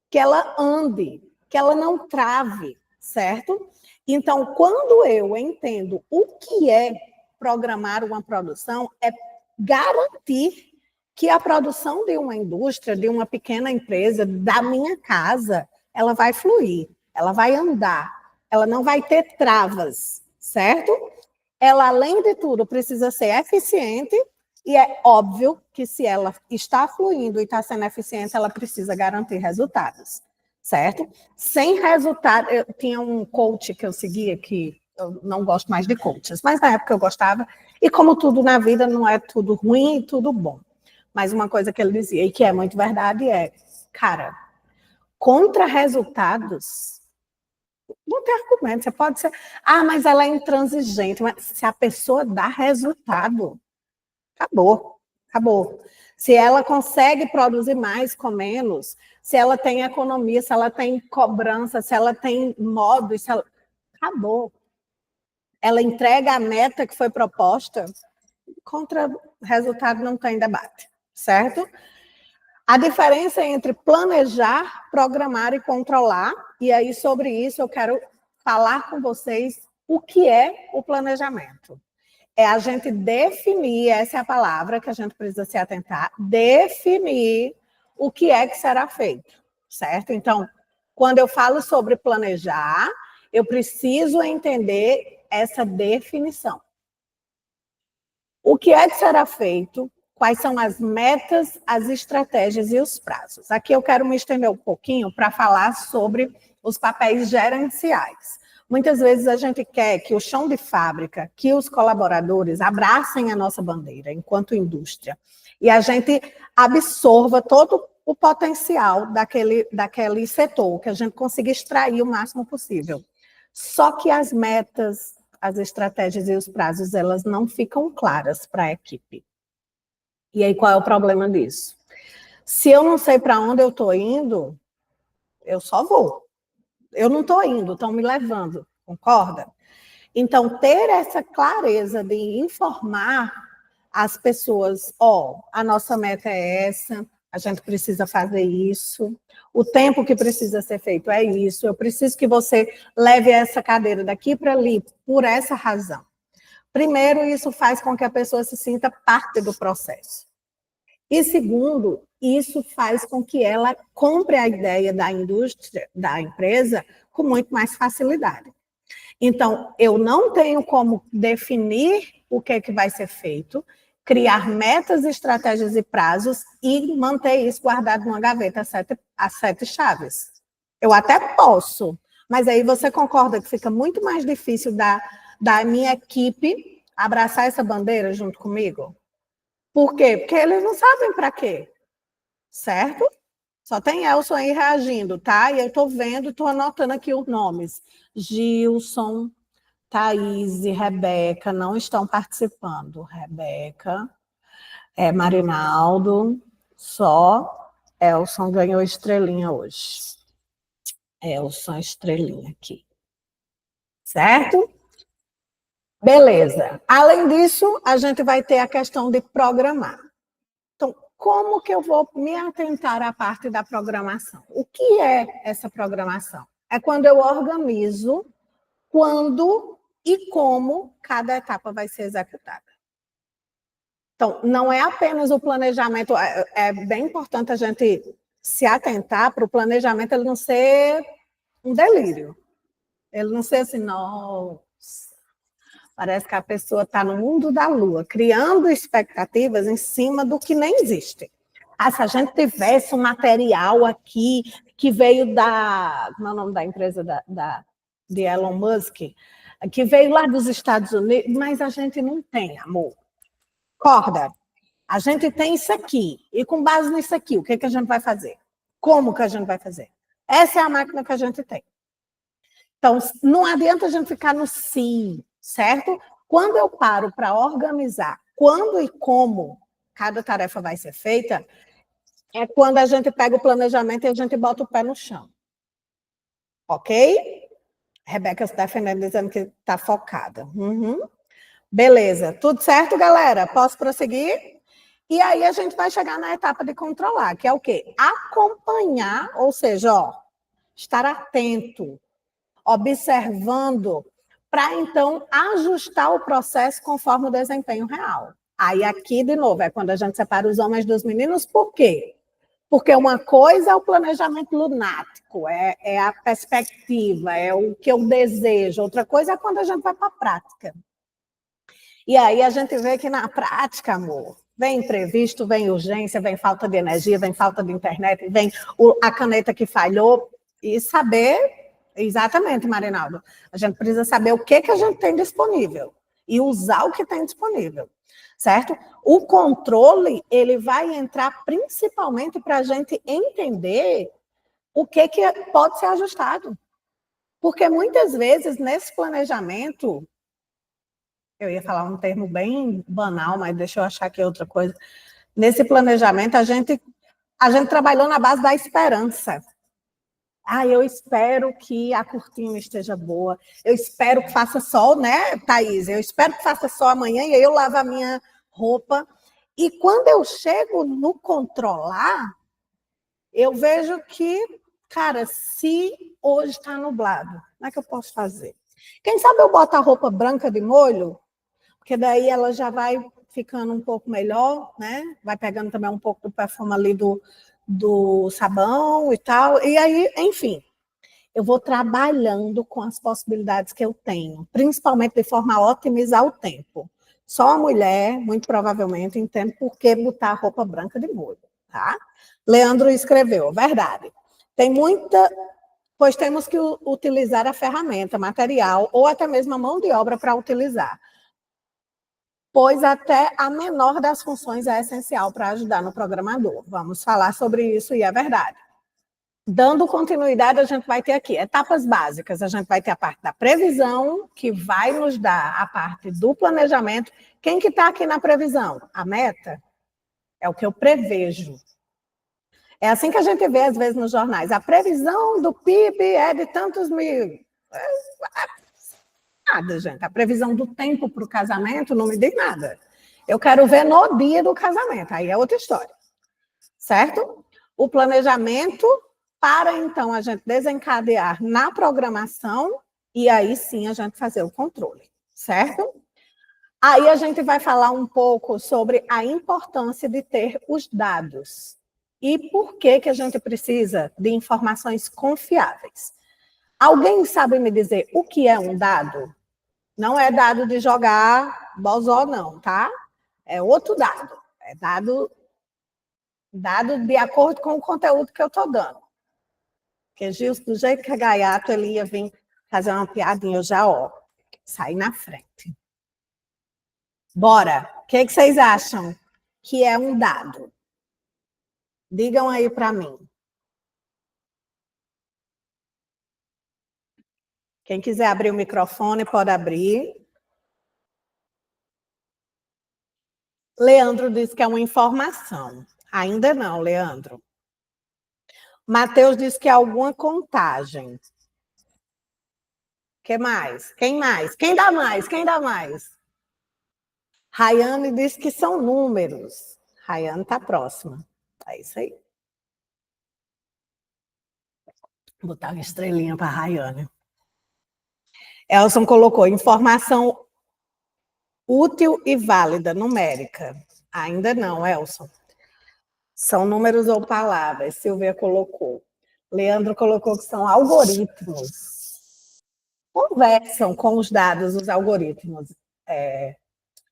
que ela ande, que ela não trave, certo? Então, quando eu entendo o que é programar uma produção, é garantir que a produção de uma indústria, de uma pequena empresa, da minha casa, ela vai fluir, ela vai andar, ela não vai ter travas, certo? Ela, além de tudo, precisa ser eficiente, e é óbvio que se ela está fluindo e está sendo eficiente, ela precisa garantir resultados, certo? Sem resultado, eu tinha um coach que eu seguia, que eu não gosto mais de coaches, mas na época eu gostava, e como tudo na vida não é tudo ruim e tudo bom. Mas uma coisa que ele dizia, e que é muito verdade, é, cara, contra resultados, não tem argumento, você pode ser, mas ela é intransigente, mas se a pessoa dá resultado, acabou, acabou. Se ela consegue produzir mais com menos, se ela tem economia, se ela tem cobrança, se ela tem modo, se ela... acabou. Ela entrega a meta que foi proposta, contra resultado não tem debate, certo? A diferença entre planejar, programar e controlar, e aí sobre isso eu quero falar com vocês o que é o planejamento. É a gente definir, essa é a palavra que a gente precisa se atentar, definir o que é que será feito, certo? Então, quando eu falo sobre planejar, eu preciso entender essa definição. O que é que será feito? Quais são as metas, as estratégias e os prazos? Aqui eu quero me estender um pouquinho para falar sobre os papéis gerenciais. Muitas vezes a gente quer que o chão de fábrica, que os colaboradores abracem a nossa bandeira enquanto indústria e a gente absorva todo o potencial daquele setor, que a gente consiga extrair o máximo possível. Só que as metas, as estratégias e os prazos, elas não ficam claras para a equipe. E aí, qual é o problema disso? Se eu não sei para onde eu estou indo, eu só vou. Eu não estou indo, estão me levando, concorda? Então, ter essa clareza de informar as pessoas, a nossa meta é essa, a gente precisa fazer isso, o tempo que precisa ser feito é isso, eu preciso que você leve essa cadeira daqui para ali, por essa razão. Primeiro, isso faz com que a pessoa se sinta parte do processo. E segundo, isso faz com que ela compre a ideia da indústria, da empresa, com muito mais facilidade. Então, eu não tenho como definir o que é que vai ser feito, criar metas, estratégias e prazos e manter isso guardado numa gaveta a sete chaves. Eu até posso, mas aí você concorda que fica muito mais difícil da minha equipe abraçar essa bandeira junto comigo? Por quê? Porque eles não sabem para quê, certo? Só tem Elson aí reagindo, tá? E eu estou vendo, estou anotando aqui os nomes. Gilson, Thaís e Rebeca não estão participando. Rebeca, Marinaldo, só Elson ganhou estrelinha hoje. Elson, estrelinha aqui. Certo? Beleza. Além disso, a gente vai ter a questão de programar. Então, como que eu vou me atentar à parte da programação? O que é essa programação? É quando eu organizo quando e como cada etapa vai ser executada. Então, não é apenas o planejamento, é bem importante a gente se atentar para o planejamento ele não ser um delírio. Ele não ser assim, nossa, parece que a pessoa está no mundo da lua, criando expectativas em cima do que nem existe. Ah, se a gente tivesse um material aqui que veio da... Como é o nome da empresa de Elon Musk? Que veio lá dos Estados Unidos, mas a gente não tem, amor. Acorda. A gente tem isso aqui. E com base nisso aqui, o que, que a gente vai fazer? Como que a gente vai fazer? Essa é a máquina que a gente tem. Então, não adianta a gente ficar no sim, certo? Quando eu paro para organizar quando e como cada tarefa vai ser feita, é quando a gente pega o planejamento e a gente bota o pé no chão. Ok? Rebeca se defendendo, dizendo que está focada. Uhum. Beleza. Tudo certo, galera? Posso prosseguir? E aí a gente vai chegar na etapa de controlar, que é o quê? Acompanhar, ou seja, estar atento, observando, para então ajustar o processo conforme o desempenho real. Aí aqui, de novo, é quando a gente separa os homens dos meninos, por quê? Porque uma coisa é o planejamento lunático, é a perspectiva, é o que eu desejo. Outra coisa é quando a gente vai para a prática. E aí a gente vê que na prática, amor, vem imprevisto, vem urgência, vem falta de energia, vem falta de internet, vem a caneta que falhou. E saber, exatamente, Marinaldo, a gente precisa saber o que a gente tem disponível e usar o que tem disponível, certo? O controle, ele vai entrar principalmente para a gente entender o que pode ser ajustado. Porque muitas vezes, nesse planejamento, eu ia falar um termo bem banal, mas deixa eu achar aqui outra coisa. Nesse planejamento, a gente trabalhou na base da esperança. Ah, eu espero que a cortina esteja boa. Eu espero que faça sol, né, Thaís? Eu espero que faça sol amanhã e aí eu lavo a minha roupa. E quando eu chego no controlar, eu vejo que, cara, se hoje está nublado, como é que eu posso fazer? Quem sabe eu boto a roupa branca de molho? Porque daí ela já vai ficando um pouco melhor, né? Vai pegando também um pouco do perfume ali do sabão e tal. E aí, enfim, eu vou trabalhando com as possibilidades que eu tenho, principalmente de forma a otimizar o tempo. Só a mulher, muito provavelmente, entende por que botar a roupa branca de molho, tá? Leandro escreveu, verdade. Tem muita... Pois temos que utilizar a ferramenta, material ou até mesmo a mão de obra para utilizar. Pois até a menor das funções é essencial para ajudar no programador. Vamos falar sobre isso e é verdade. Dando continuidade, a gente vai ter aqui etapas básicas. A gente vai ter a parte da previsão, que vai nos dar a parte do planejamento. Quem que está aqui na previsão? A meta é o que eu prevejo. É assim que a gente vê, às vezes, nos jornais. A previsão do PIB é de tantos mil. Nada, gente. A previsão do tempo para o casamento não me diz nada. Eu quero ver no dia do casamento, aí é outra história. certo? O planejamento para, então, a gente desencadear na programação e aí sim a gente fazer o controle, certo? Aí a gente vai falar um pouco sobre a importância de ter os dados e por que a gente precisa de informações confiáveis. Alguém sabe me dizer o que é um dado? Não é dado de jogar bozó, não, tá? É outro dado. É dado de acordo com o conteúdo que eu estou dando. Porque Gilson, do jeito que é gaiato, ele ia vir fazer uma piadinha, eu já, saí na frente. Bora! O que vocês acham que é um dado? Digam aí para mim. Quem quiser abrir o microfone, pode abrir. Leandro disse que é uma informação. Ainda não, Leandro. Matheus disse que é alguma contagem. O que mais? Quem mais? Quem dá mais? Quem dá mais? Rayane disse que são números. Rayane está próxima. É isso aí. Vou botar uma estrelinha para a Rayane. Elson colocou informação útil e válida, numérica. Ainda não, Elson. São números ou palavras, Silvia colocou. Leandro colocou que são algoritmos. Conversam com os dados, os algoritmos.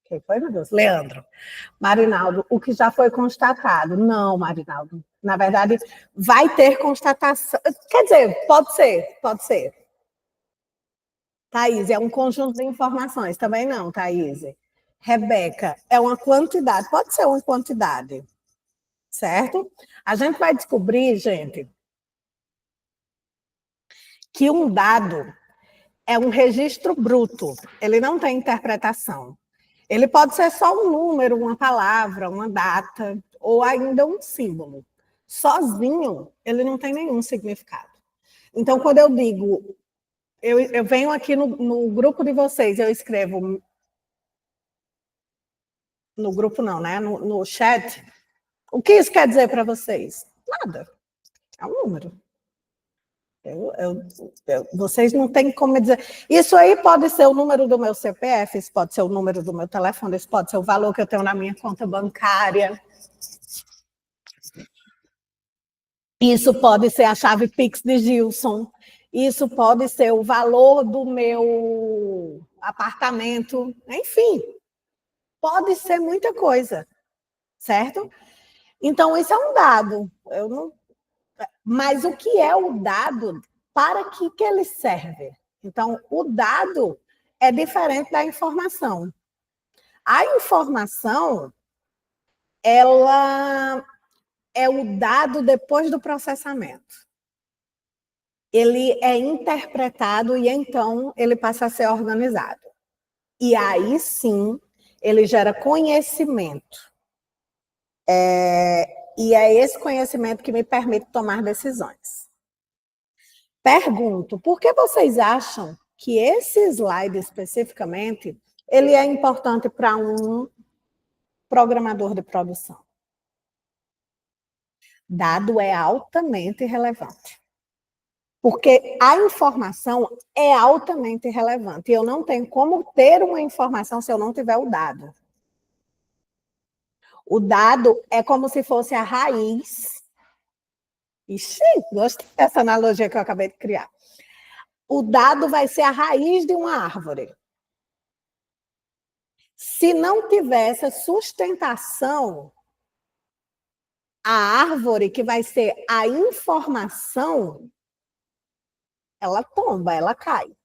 Quem foi, meu Deus? Leandro. Marinaldo, o que já foi constatado. Não, Marinaldo. Na verdade, vai ter constatação. Quer dizer, pode ser, pode ser. Thaís, é um conjunto de informações. Também não, Thaís. Rebeca, é uma quantidade. Pode ser uma quantidade. Certo? A gente vai descobrir, gente, que um dado é um registro bruto. Ele não tem interpretação. Ele pode ser só um número, uma palavra, uma data, ou ainda um símbolo. Sozinho, ele não tem nenhum significado. Então, quando eu digo, eu venho aqui no grupo de vocês, eu escrevo, no grupo não, né? No chat, o que isso quer dizer para vocês? Nada. É um número. Vocês não têm como dizer. Isso aí pode ser o número do meu CPF, isso pode ser o número do meu telefone, isso pode ser o valor que eu tenho na minha conta bancária. Isso pode ser a chave Pix de Gilson. Isso pode ser o valor do meu apartamento. Enfim, pode ser muita coisa, certo? Então, isso é um dado. Mas o que é o dado? Para que ele serve? Então, o dado é diferente da informação. A informação, ela é o dado depois do processamento. Ele é interpretado e, então, ele passa a ser organizado. E aí, sim, ele gera conhecimento. E é esse conhecimento que me permite tomar decisões. Pergunto, por que vocês acham que esse slide especificamente, ele é importante para um programador de produção? Dado é altamente relevante. Porque a informação é altamente relevante. E eu não tenho como ter uma informação se eu não tiver o dado. O dado é como se fosse a raiz. Ixi, gostei dessa analogia que eu acabei de criar. O dado vai ser a raiz de uma árvore. Se não tiver essa sustentação, a árvore, que vai ser a informação, ela tomba, ela cai.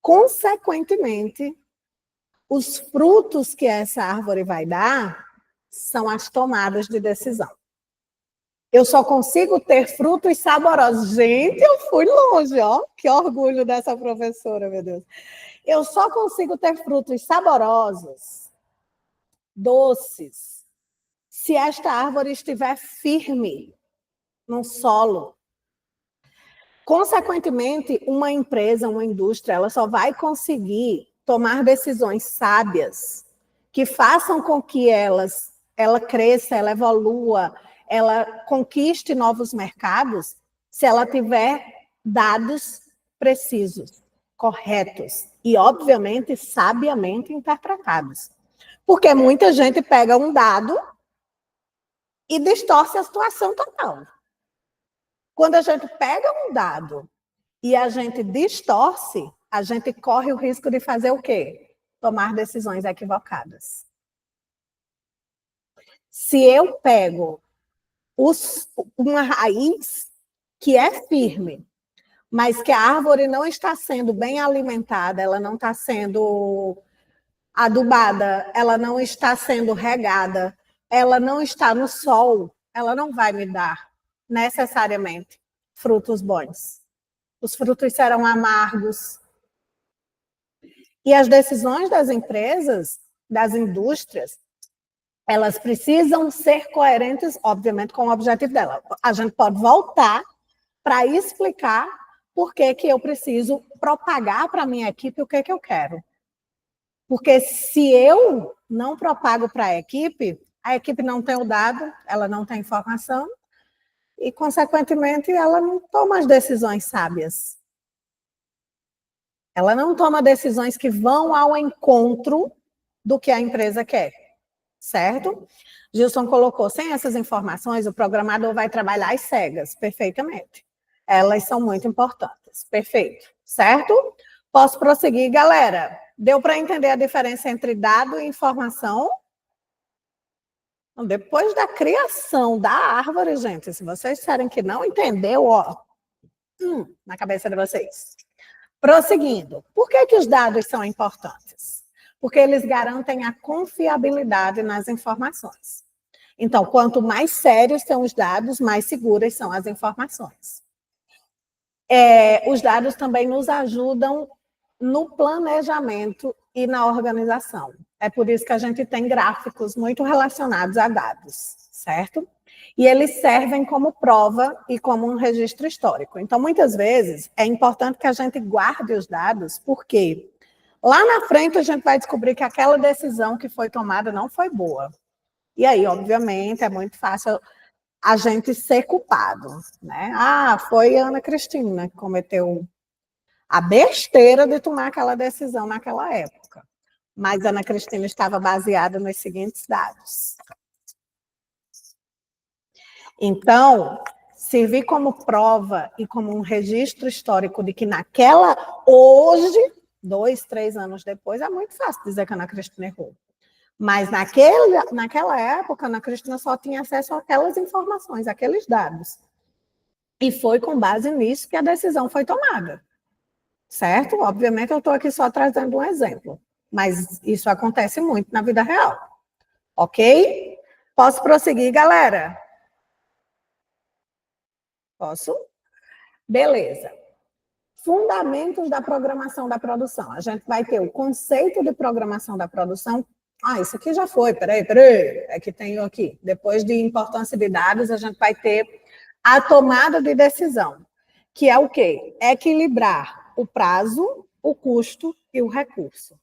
Consequentemente, os frutos que essa árvore vai dar são as tomadas de decisão. Eu só consigo ter frutos saborosos. Gente, eu fui longe, ó. Que orgulho dessa professora, meu Deus. Eu só consigo ter frutos saborosos, doces, se esta árvore estiver firme no solo. Consequentemente, uma empresa, uma indústria, ela só vai conseguir tomar decisões sábias que façam com que elas ela cresça, ela evolua, ela conquiste novos mercados, se ela tiver dados precisos, corretos e, obviamente, sabiamente interpretados. Porque muita gente pega um dado e distorce a situação total. Quando a gente pega um dado e a gente distorce, a gente corre o risco de fazer o quê? Tomar decisões equivocadas. Se eu pego uma raiz que é firme, mas que a árvore não está sendo bem alimentada, ela não está sendo adubada, ela não está sendo regada, ela não está no sol, ela não vai me dar necessariamente frutos bons. Os frutos serão amargos. E as decisões das empresas, das indústrias, elas precisam ser coerentes, obviamente, com o objetivo dela. A gente pode voltar para explicar por que eu preciso propagar para a minha equipe o que eu quero. Porque se eu não propago para a equipe não tem o dado, ela não tem informação e, consequentemente, ela não toma as decisões sábias. Ela não toma decisões que vão ao encontro do que a empresa quer, certo? Gilson colocou, sem essas informações, o programador vai trabalhar às cegas, perfeitamente. Elas são muito importantes, perfeito, certo? Posso prosseguir, galera? Deu para entender a diferença entre dado e informação? Depois da criação da árvore, gente, se vocês disserem que não entendeu, ó, na cabeça de vocês. Prosseguindo, por que os dados são importantes? Porque eles garantem a confiabilidade nas informações. Então, quanto mais sérios são os dados, mais seguras são as informações. Os dados também nos ajudam no planejamento e na organização. É por isso que a gente tem gráficos muito relacionados a dados, certo? E eles servem como prova e como um registro histórico. Então, muitas vezes, é importante que a gente guarde os dados, porque lá na frente a gente vai descobrir que aquela decisão que foi tomada não foi boa. E aí, obviamente, é muito fácil a gente ser culpado, né? Ah, foi Ana Cristina que cometeu a besteira de tomar aquela decisão naquela época. Mas Ana Cristina estava baseada nos seguintes dados. Então, servir como prova e como um registro histórico de que hoje, 2, 3 anos depois, é muito fácil dizer que a Ana Cristina errou. Mas naquela época, a Ana Cristina só tinha acesso àquelas informações, àqueles dados. E foi com base nisso que a decisão foi tomada. Certo? Obviamente, eu estou aqui só trazendo um exemplo. Mas isso acontece muito na vida real. Ok? Posso prosseguir, galera? Posso? Beleza. Fundamentos da programação da produção. A gente vai ter o conceito de programação da produção. Ah, isso aqui já foi, peraí. É que tenho aqui. Depois de importância de dados, a gente vai ter a tomada de decisão, que é o quê? Equilibrar o prazo, o custo e o recurso.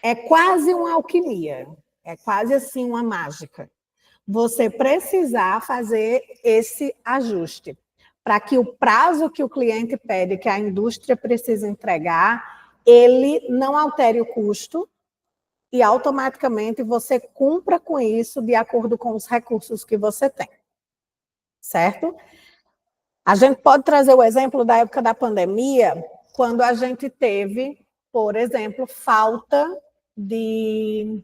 É quase uma alquimia, é quase assim uma mágica. Você precisar fazer esse ajuste para que o prazo que o cliente pede, que a indústria precisa entregar, ele não altere o custo e automaticamente você cumpra com isso de acordo com os recursos que você tem. Certo? A gente pode trazer o exemplo da época da pandemia, quando a gente teve, por exemplo, falta de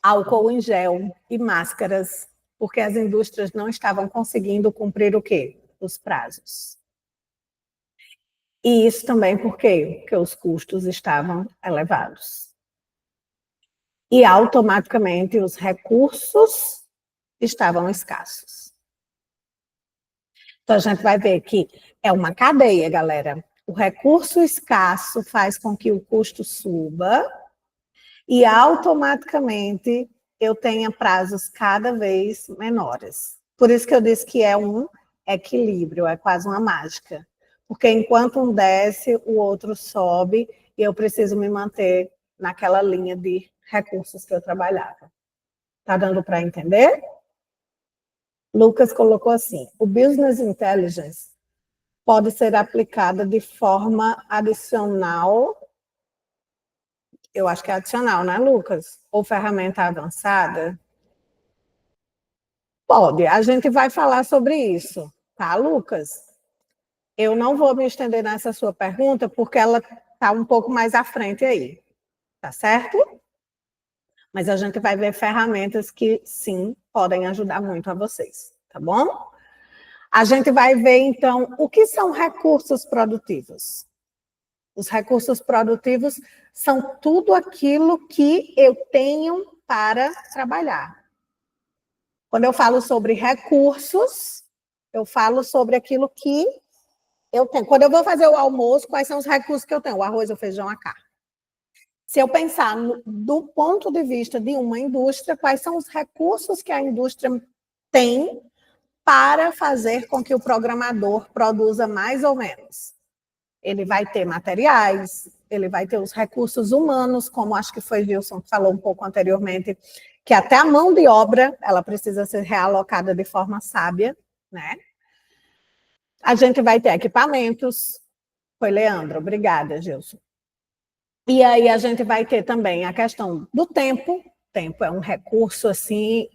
álcool em gel e máscaras, porque as indústrias não estavam conseguindo cumprir o quê? Os prazos. E isso também por quê? Porque os custos estavam elevados. E automaticamente os recursos estavam escassos. Então a gente vai ver que é uma cadeia, galera. O recurso escasso faz com que o custo suba e automaticamente eu tenha prazos cada vez menores. Por isso que eu disse que é um equilíbrio, é quase uma mágica. Porque enquanto um desce, o outro sobe e eu preciso me manter naquela linha de recursos que eu trabalhava. Tá dando para entender? Lucas colocou assim: o Business Intelligence pode ser aplicada de forma adicional. Eu acho que é adicional, né, Lucas? Ou ferramenta avançada? Pode. A gente vai falar sobre isso, tá, Lucas? Eu não vou me estender nessa sua pergunta, porque ela está um pouco mais à frente aí, tá certo? Mas a gente vai ver ferramentas que, sim, podem ajudar muito a vocês, tá bom? A gente vai ver, então, o que são recursos produtivos. Os recursos produtivos são tudo aquilo que eu tenho para trabalhar. Quando eu falo sobre recursos, eu falo sobre aquilo que eu tenho. Quando eu vou fazer o almoço, quais são os recursos que eu tenho? O arroz, o feijão, a carne. Se eu pensar do ponto de vista de uma indústria, quais são os recursos que a indústria tem para fazer com que o programador produza mais ou menos? Ele vai ter materiais, ele vai ter os recursos humanos, como acho que foi Wilson que falou um pouco anteriormente, que até a mão de obra, ela precisa ser realocada de forma sábia, né? A gente vai ter equipamentos. Foi Leandro, obrigada, Gilson. E aí a gente vai ter também a questão do tempo. O tempo é um recurso, assim,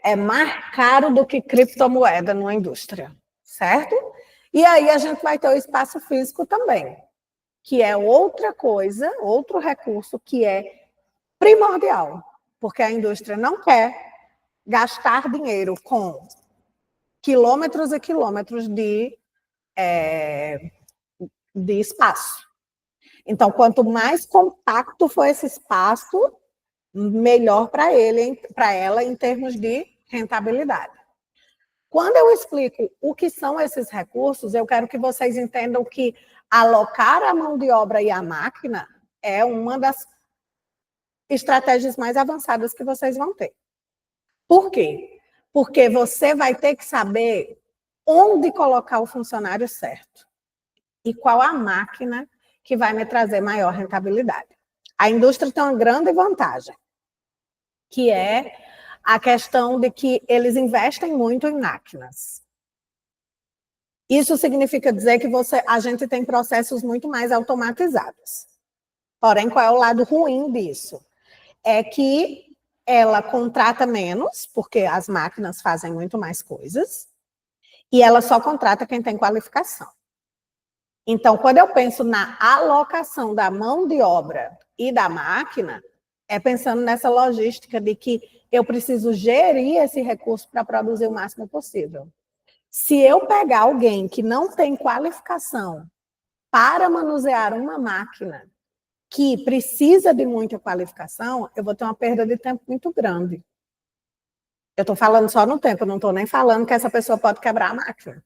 é mais caro do que criptomoeda numa indústria, certo? E aí a gente vai ter o espaço físico também, que é outra coisa, outro recurso que é primordial, porque a indústria não quer gastar dinheiro com quilômetros e quilômetros de espaço. Então, quanto mais compacto for esse espaço, melhor para ela em termos de rentabilidade. Quando eu explico o que são esses recursos, eu quero que vocês entendam que alocar a mão de obra e a máquina é uma das estratégias mais avançadas que vocês vão ter. Por quê? Porque você vai ter que saber onde colocar o funcionário certo e qual a máquina que vai me trazer maior rentabilidade. A indústria tem uma grande vantagem, que é a questão de que eles investem muito em máquinas. Isso significa dizer que a gente tem processos muito mais automatizados. Porém, qual é o lado ruim disso? É que ela contrata menos, porque as máquinas fazem muito mais coisas, e ela só contrata quem tem qualificação. Então, quando eu penso na alocação da mão de obra e da máquina, é pensando nessa logística de que eu preciso gerir esse recurso para produzir o máximo possível. Se eu pegar alguém que não tem qualificação para manusear uma máquina que precisa de muita qualificação, eu vou ter uma perda de tempo muito grande. Eu estou falando só no tempo, eu não estou nem falando que essa pessoa pode quebrar a máquina.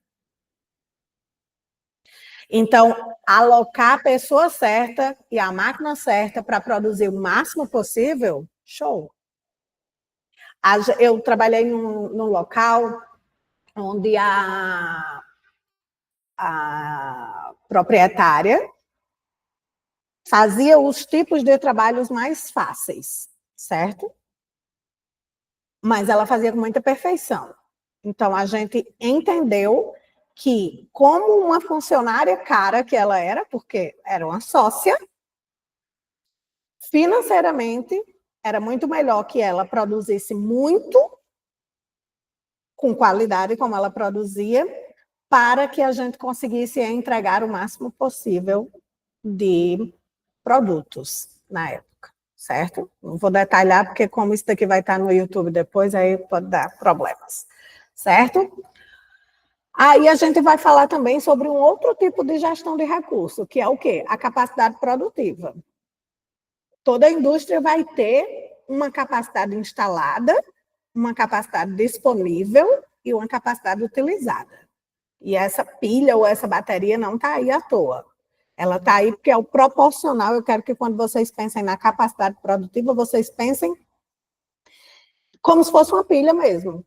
Então, alocar a pessoa certa e a máquina certa para produzir o máximo possível, show. Eu trabalhei num local onde a proprietária fazia os tipos de trabalhos mais fáceis, certo? Mas ela fazia com muita perfeição. Então, a gente entendeu que, como uma funcionária cara que ela era, porque era uma sócia, financeiramente, era muito melhor que ela produzisse muito, com qualidade, como ela produzia, para que a gente conseguisse entregar o máximo possível de produtos na época, certo? Não vou detalhar, porque como isso daqui vai estar no YouTube depois, aí pode dar problemas, certo? Aí a gente vai falar também sobre um outro tipo de gestão de recurso, que é o quê? A capacidade produtiva. Toda a indústria vai ter uma capacidade instalada, uma capacidade disponível e uma capacidade utilizada. E essa pilha ou essa bateria não está aí à toa. Ela está aí porque é o proporcional. Eu quero que quando vocês pensem na capacidade produtiva, vocês pensem como se fosse uma pilha mesmo.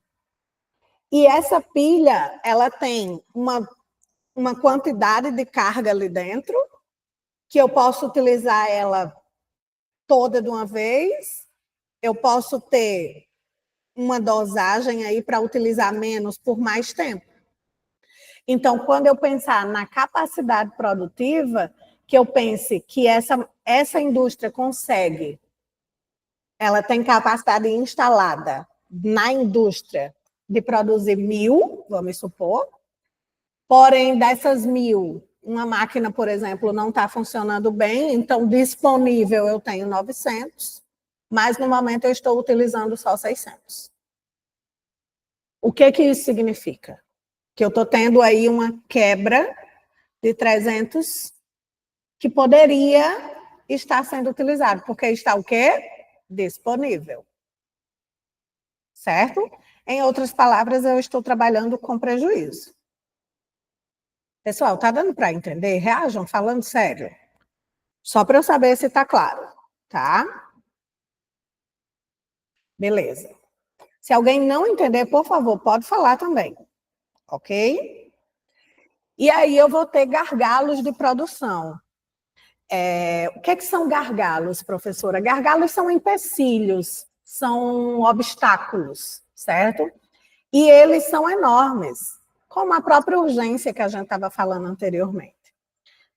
E essa pilha, ela tem uma quantidade de carga ali dentro, que eu posso utilizar ela toda de uma vez, eu posso ter uma dosagem aí para utilizar menos por mais tempo. Então, quando eu pensar na capacidade produtiva, que eu pense que essa indústria consegue, ela tem capacidade instalada na indústria de produzir 1.000, vamos supor, porém, dessas 1.000, uma máquina, por exemplo, não está funcionando bem, então disponível eu tenho 900, mas no momento eu estou utilizando só 600. O que isso significa? Que eu estou tendo aí uma quebra de 300 que poderia estar sendo utilizado, porque está o quê? Disponível. Certo? Em outras palavras, eu estou trabalhando com prejuízo. Pessoal, tá dando para entender? Reajam falando sério. Só para eu saber se está claro, tá? Beleza. Se alguém não entender, por favor, pode falar também, ok? E aí eu vou ter gargalos de produção. O que são gargalos, professora? Gargalos são empecilhos, são obstáculos, certo? E eles são enormes, como a própria urgência que a gente estava falando anteriormente.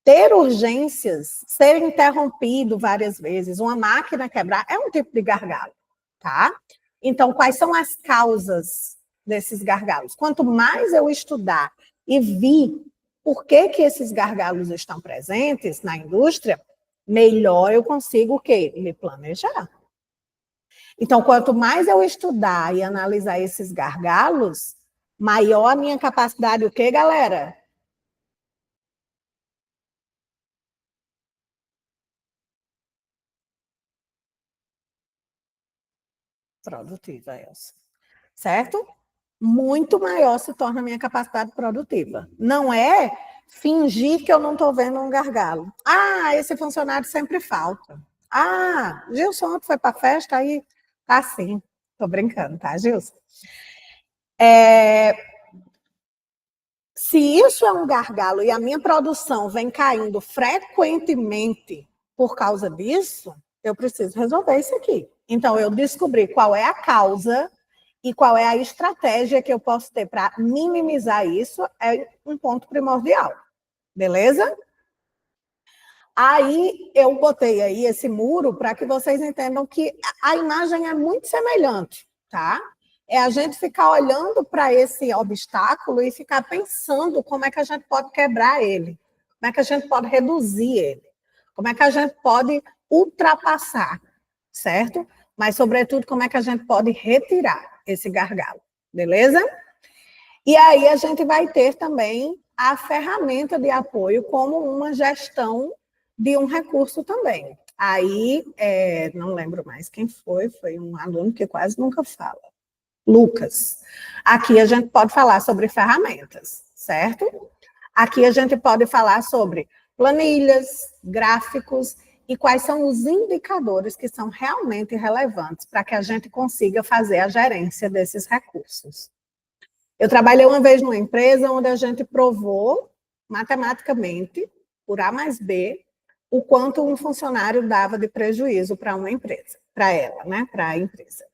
Ter urgências, ser interrompido várias vezes, uma máquina quebrar, é um tipo de gargalo, tá? Então, quais são as causas desses gargalos? Quanto mais eu estudar e vi por que esses gargalos estão presentes na indústria, melhor eu consigo o quê? Me planejar. Então, quanto mais eu estudar e analisar esses gargalos, maior a minha capacidade, o quê, galera? Produtiva, Elsa. Certo? Muito maior se torna a minha capacidade produtiva. Não é fingir que eu não estou vendo um gargalo. Ah, esse funcionário sempre falta. Ah, Gilson ontem foi para a festa, aí tá assim. Estou brincando, tá, Gilson? Se isso é um gargalo e a minha produção vem caindo frequentemente por causa disso, eu preciso resolver isso aqui. Então, eu descobri qual é a causa e qual é a estratégia que eu posso ter para minimizar isso é um ponto primordial. Beleza? Aí eu botei aí esse muro para que vocês entendam que a imagem é muito semelhante, tá? É a gente ficar olhando para esse obstáculo e ficar pensando como é que a gente pode quebrar ele, como é que a gente pode reduzir ele, como é que a gente pode ultrapassar, certo? Mas, sobretudo, como é que a gente pode retirar esse gargalo, beleza? E aí a gente vai ter também a ferramenta de apoio como uma gestão de um recurso também. Aí, não lembro mais quem foi um aluno que quase nunca fala. Lucas. Aqui a gente pode falar sobre ferramentas, certo? Aqui a gente pode falar sobre planilhas, gráficos e quais são os indicadores que são realmente relevantes para que a gente consiga fazer a gerência desses recursos. Eu trabalhei uma vez numa empresa onde a gente provou matematicamente, por A mais B, o quanto um funcionário dava de prejuízo para uma empresa, para ela, né, para a empresa.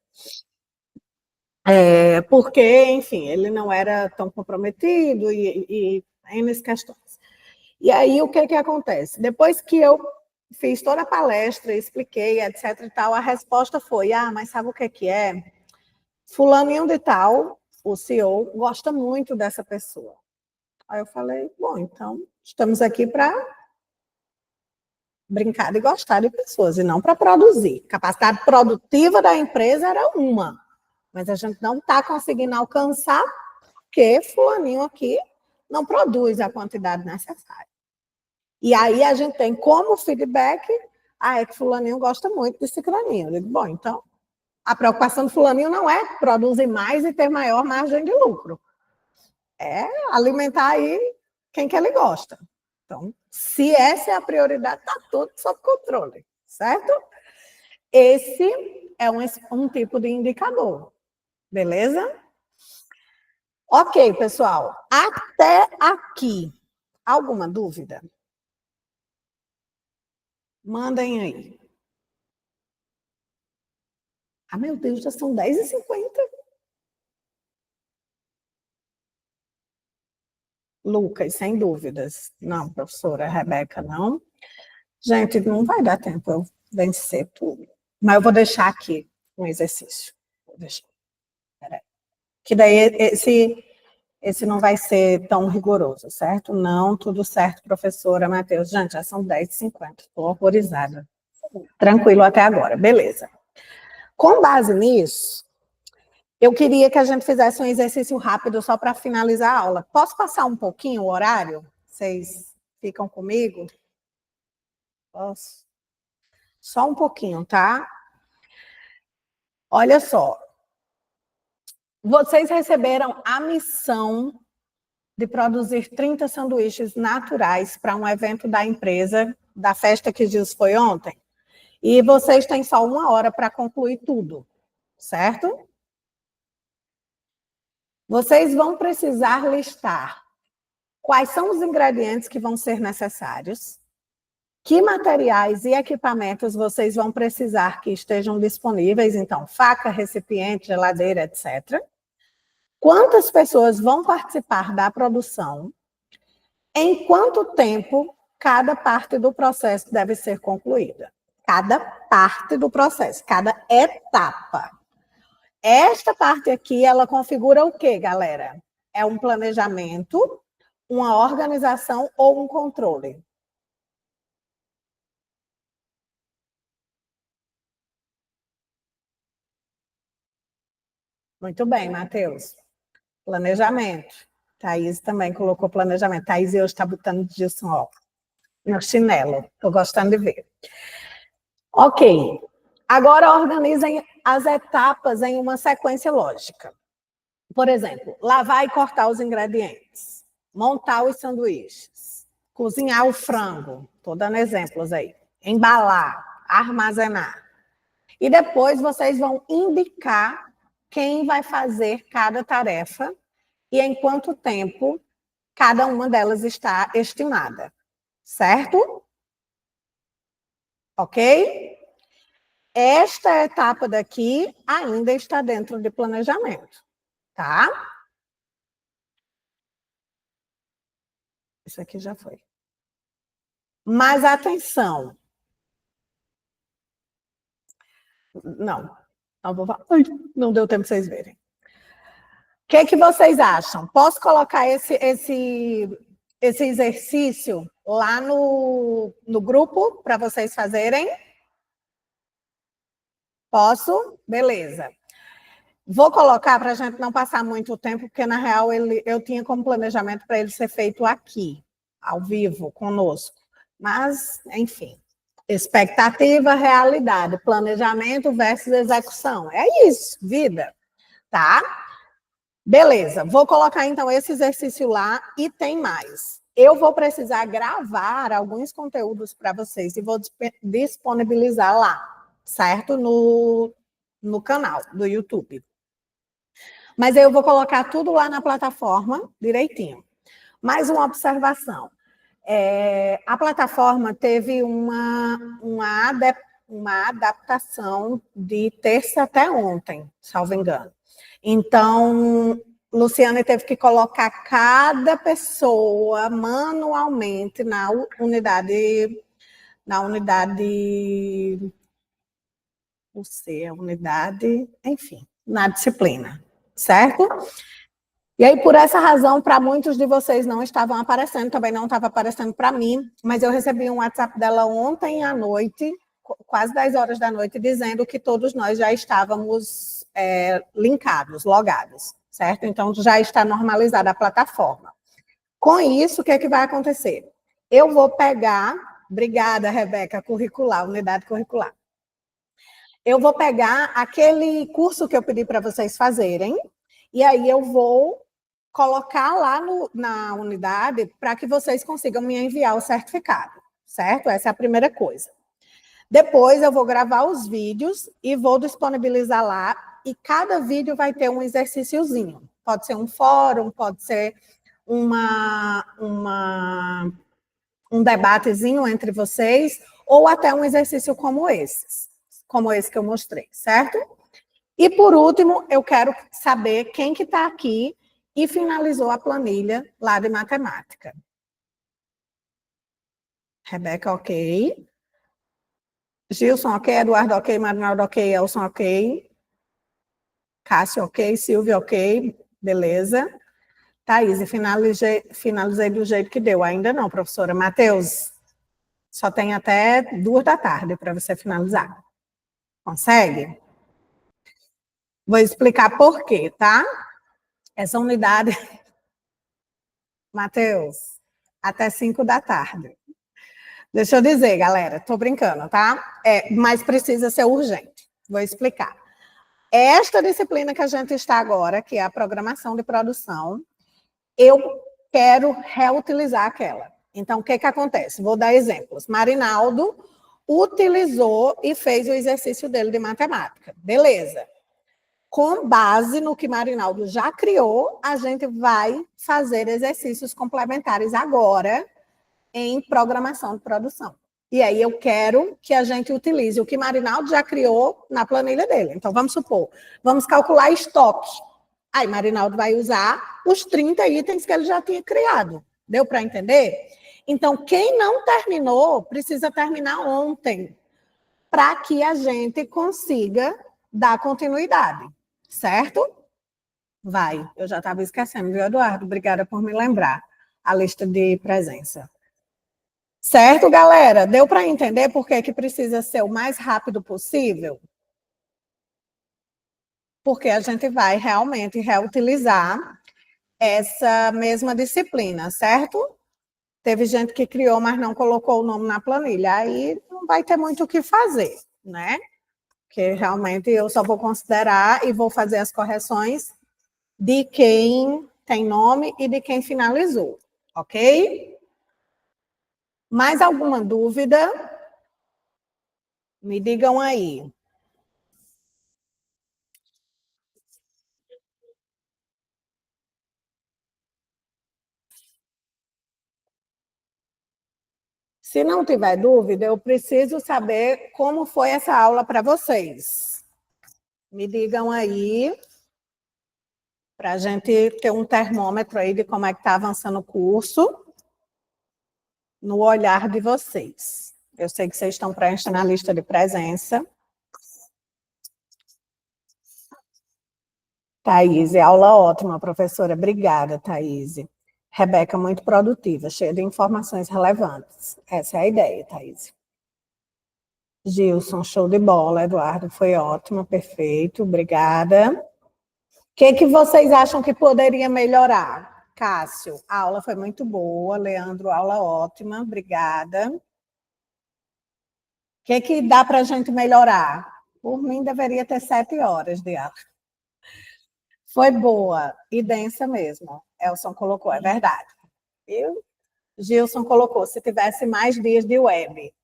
Porque, enfim, ele não era tão comprometido e N questões. E aí, o que acontece? Depois que eu fiz toda a palestra, expliquei, etc e tal, a resposta foi, mas sabe o que é? Fulaninho de tal, o CEO, gosta muito dessa pessoa. Aí eu falei, bom, então, estamos aqui para brincar e gostar de pessoas, e não para produzir. Capacidade produtiva da empresa era uma, mas a gente não está conseguindo alcançar porque fulaninho aqui não produz a quantidade necessária. E aí a gente tem como feedback, é que fulaninho gosta muito de ciclaninho. Eu digo, bom, então, a preocupação do fulaninho não é produzir mais e ter maior margem de lucro. É alimentar aí quem que ele gosta. Então, se essa é a prioridade, está tudo sob controle, certo? Esse é um tipo de indicador, beleza? Ok, pessoal. Até aqui. Alguma dúvida? Mandem aí. Ah, meu Deus, já são 10h50. Lucas, sem dúvidas. Não, professora Rebeca, não. Gente, não vai dar tempo eu vencer tudo. Mas eu vou deixar aqui um exercício. Vou deixar. Peraí. Que daí esse não vai ser tão rigoroso, certo? Não, tudo certo, professora Matheus. Gente, já são 10h50. Estou horrorizada. Tranquilo até agora, beleza. Com base nisso, eu queria que a gente fizesse um exercício rápido só para finalizar a aula. Posso passar um pouquinho o horário? Vocês ficam comigo? Posso? Só um pouquinho, tá? Olha só. Vocês receberam a missão de produzir 30 sanduíches naturais para um evento da empresa, da festa que diz foi ontem. E vocês têm só 1 hora para concluir tudo, certo? Vocês vão precisar listar quais são os ingredientes que vão ser necessários, que materiais e equipamentos vocês vão precisar que estejam disponíveis, então, faca, recipiente, geladeira, etc. Quantas pessoas vão participar da produção? Em quanto tempo cada parte do processo deve ser concluída? Cada parte do processo, cada etapa. Esta parte aqui, ela configura o quê, galera? É um planejamento, uma organização ou um controle? Muito bem, Matheus. Planejamento. Thaís também colocou planejamento. Thaís hoje está botando disso, ó, no chinelo. Estou gostando de ver. Ok. Agora organizem as etapas em uma sequência lógica. Por exemplo, lavar e cortar os ingredientes, montar os sanduíches, cozinhar o frango, estou dando exemplos aí, embalar, armazenar. E depois vocês vão indicar quem vai fazer cada tarefa e em quanto tempo cada uma delas está estimada, certo? Ok? Esta etapa daqui ainda está dentro de planejamento, tá? Isso aqui já foi. Mas atenção. Não, não vou falar. Ai, não deu tempo para vocês verem. O que vocês acham? Posso colocar esse exercício lá no grupo para vocês fazerem? Posso? Beleza. Vou colocar para a gente não passar muito tempo, porque na real eu tinha como planejamento para ele ser feito aqui, ao vivo, conosco. Mas, enfim, expectativa, realidade, planejamento versus execução. É isso, vida, tá? Beleza, vou colocar então esse exercício lá e tem mais. Eu vou precisar gravar alguns conteúdos para vocês e vou disponibilizar lá, certo? No canal do YouTube. Mas eu vou colocar tudo lá na plataforma direitinho. Mais uma observação. A plataforma teve uma adaptação de terça até ontem, salvo engano. Então, Luciane teve que colocar cada pessoa manualmente na unidade, enfim, na disciplina, certo? E aí, por essa razão, para muitos de vocês não estavam aparecendo, também não estava aparecendo para mim, mas eu recebi um WhatsApp dela ontem à noite, quase 10 horas da noite, dizendo que todos nós já estávamos linkados, logados, certo? Então, já está normalizada a plataforma. Com isso, o que é que vai acontecer? Eu vou pegar, obrigada, Rebeca, curricular, unidade curricular. Eu vou pegar aquele curso que eu pedi para vocês fazerem, e aí eu vou colocar lá na unidade para que vocês consigam me enviar o certificado, certo? Essa é a primeira coisa. Depois eu vou gravar os vídeos e vou disponibilizar lá, e cada vídeo vai ter um exercíciozinho. Pode ser um fórum, pode ser um debatezinho entre vocês, ou até um exercício como esse que eu mostrei, certo? E, por último, eu quero saber quem que está aqui e finalizou a planilha lá de matemática. Rebeca, ok. Gilson, ok. Eduardo, ok. Marinaldo, ok. Elson, ok. Cássio, ok. Silvia, ok. Beleza. Thaís, finalizei do jeito que deu. Ainda não, professora. Matheus, só tem até 2 da tarde para você finalizar. Consegue? Vou explicar por quê, tá? Essa unidade... Matheus, até 5 da tarde. Deixa eu dizer, galera, tô brincando, tá? Mas precisa ser urgente. Vou explicar. Esta disciplina que a gente está agora, que é a programação de produção, eu quero reutilizar aquela. Então, o que acontece? Vou dar exemplos. Marinaldo utilizou e fez o exercício dele de matemática. Beleza. Com base no que Marinaldo já criou, a gente vai fazer exercícios complementares agora em programação de produção. E aí eu quero que a gente utilize o que Marinaldo já criou na planilha dele. Então, vamos supor, vamos calcular estoque. Aí Marinaldo vai usar os 30 itens que ele já tinha criado. Deu para entender? Então, quem não terminou, precisa terminar ontem, para que a gente consiga dar continuidade. Certo? Vai. Eu já estava esquecendo, viu, Eduardo? Obrigada por me lembrar a lista de presença. Certo, galera? Deu para entender por que precisa ser o mais rápido possível? Porque a gente vai realmente reutilizar essa mesma disciplina, certo? Teve gente que criou, mas não colocou o nome na planilha. Aí não vai ter muito o que fazer, né? Porque realmente eu só vou considerar e vou fazer as correções de quem tem nome e de quem finalizou, ok? Mais alguma dúvida? Me digam aí. Se não tiver dúvida, eu preciso saber como foi essa aula para vocês. Me digam aí, para a gente ter um termômetro aí de como é que está avançando o curso, no olhar de vocês. Eu sei que vocês estão preenchendo a lista de presença. Thaís, aula ótima, professora. Obrigada, Thaís. Rebeca, muito produtiva, cheia de informações relevantes. Essa é a ideia, Thaís. Gilson, show de bola. Eduardo, foi ótimo, perfeito, obrigada. O que vocês acham que poderia melhorar? Cássio, a aula foi muito boa. Leandro, aula ótima, obrigada. O que dá para a gente melhorar? Por mim, deveria ter 7 horas de aula. Foi boa e densa mesmo. Elson colocou, é verdade. Eu, Gilson colocou, se tivesse mais dias de web.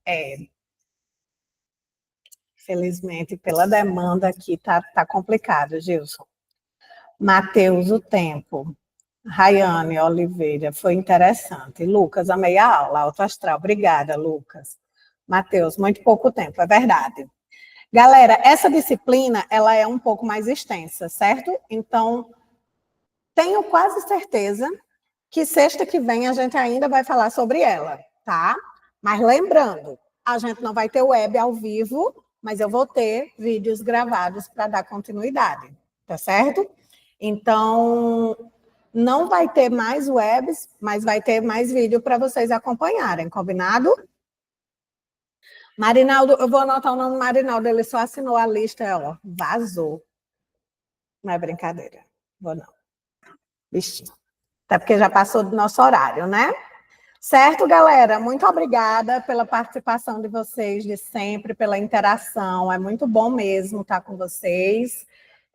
Felizmente, pela demanda aqui, tá complicado, Gilson. Matheus, o tempo. Rayane Oliveira, foi interessante. Lucas, amei a aula, Alto Astral. Obrigada, Lucas. Matheus, muito pouco tempo, é verdade. Galera, essa disciplina, ela é um pouco mais extensa, certo? Então, tenho quase certeza que sexta que vem a gente ainda vai falar sobre ela, tá? Mas lembrando, a gente não vai ter web ao vivo, mas eu vou ter vídeos gravados para dar continuidade, tá certo? Então, não vai ter mais webs, mas vai ter mais vídeo para vocês acompanharem, combinado? Marinaldo, eu vou anotar o nome do Marinaldo, ele só assinou a lista, ó, vazou. Não é brincadeira, vou não. Bichinho. Até porque já passou do nosso horário, né? Certo, galera? Muito obrigada pela participação de vocês de sempre, pela interação. É muito bom mesmo estar com vocês.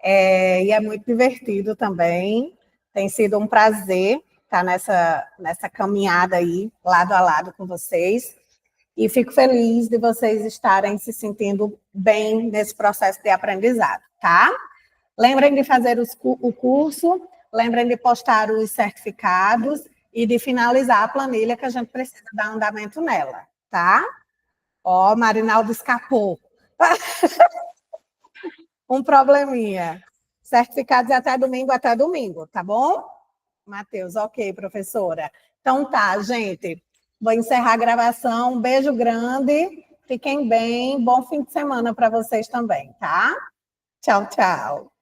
E é muito divertido também. Tem sido um prazer estar nessa caminhada aí, lado a lado com vocês. E fico feliz de vocês estarem se sentindo bem nesse processo de aprendizado, tá? Lembrem de fazer o curso, lembrem de postar os certificados e de finalizar a planilha que a gente precisa dar andamento nela, tá? Ó, Marinaldo escapou. Um probleminha. Certificados até domingo, tá bom? Matheus, ok, professora. Então tá, gente. Vou encerrar a gravação. Um beijo grande. Fiquem bem. Bom fim de semana para vocês também, tá? Tchau, tchau.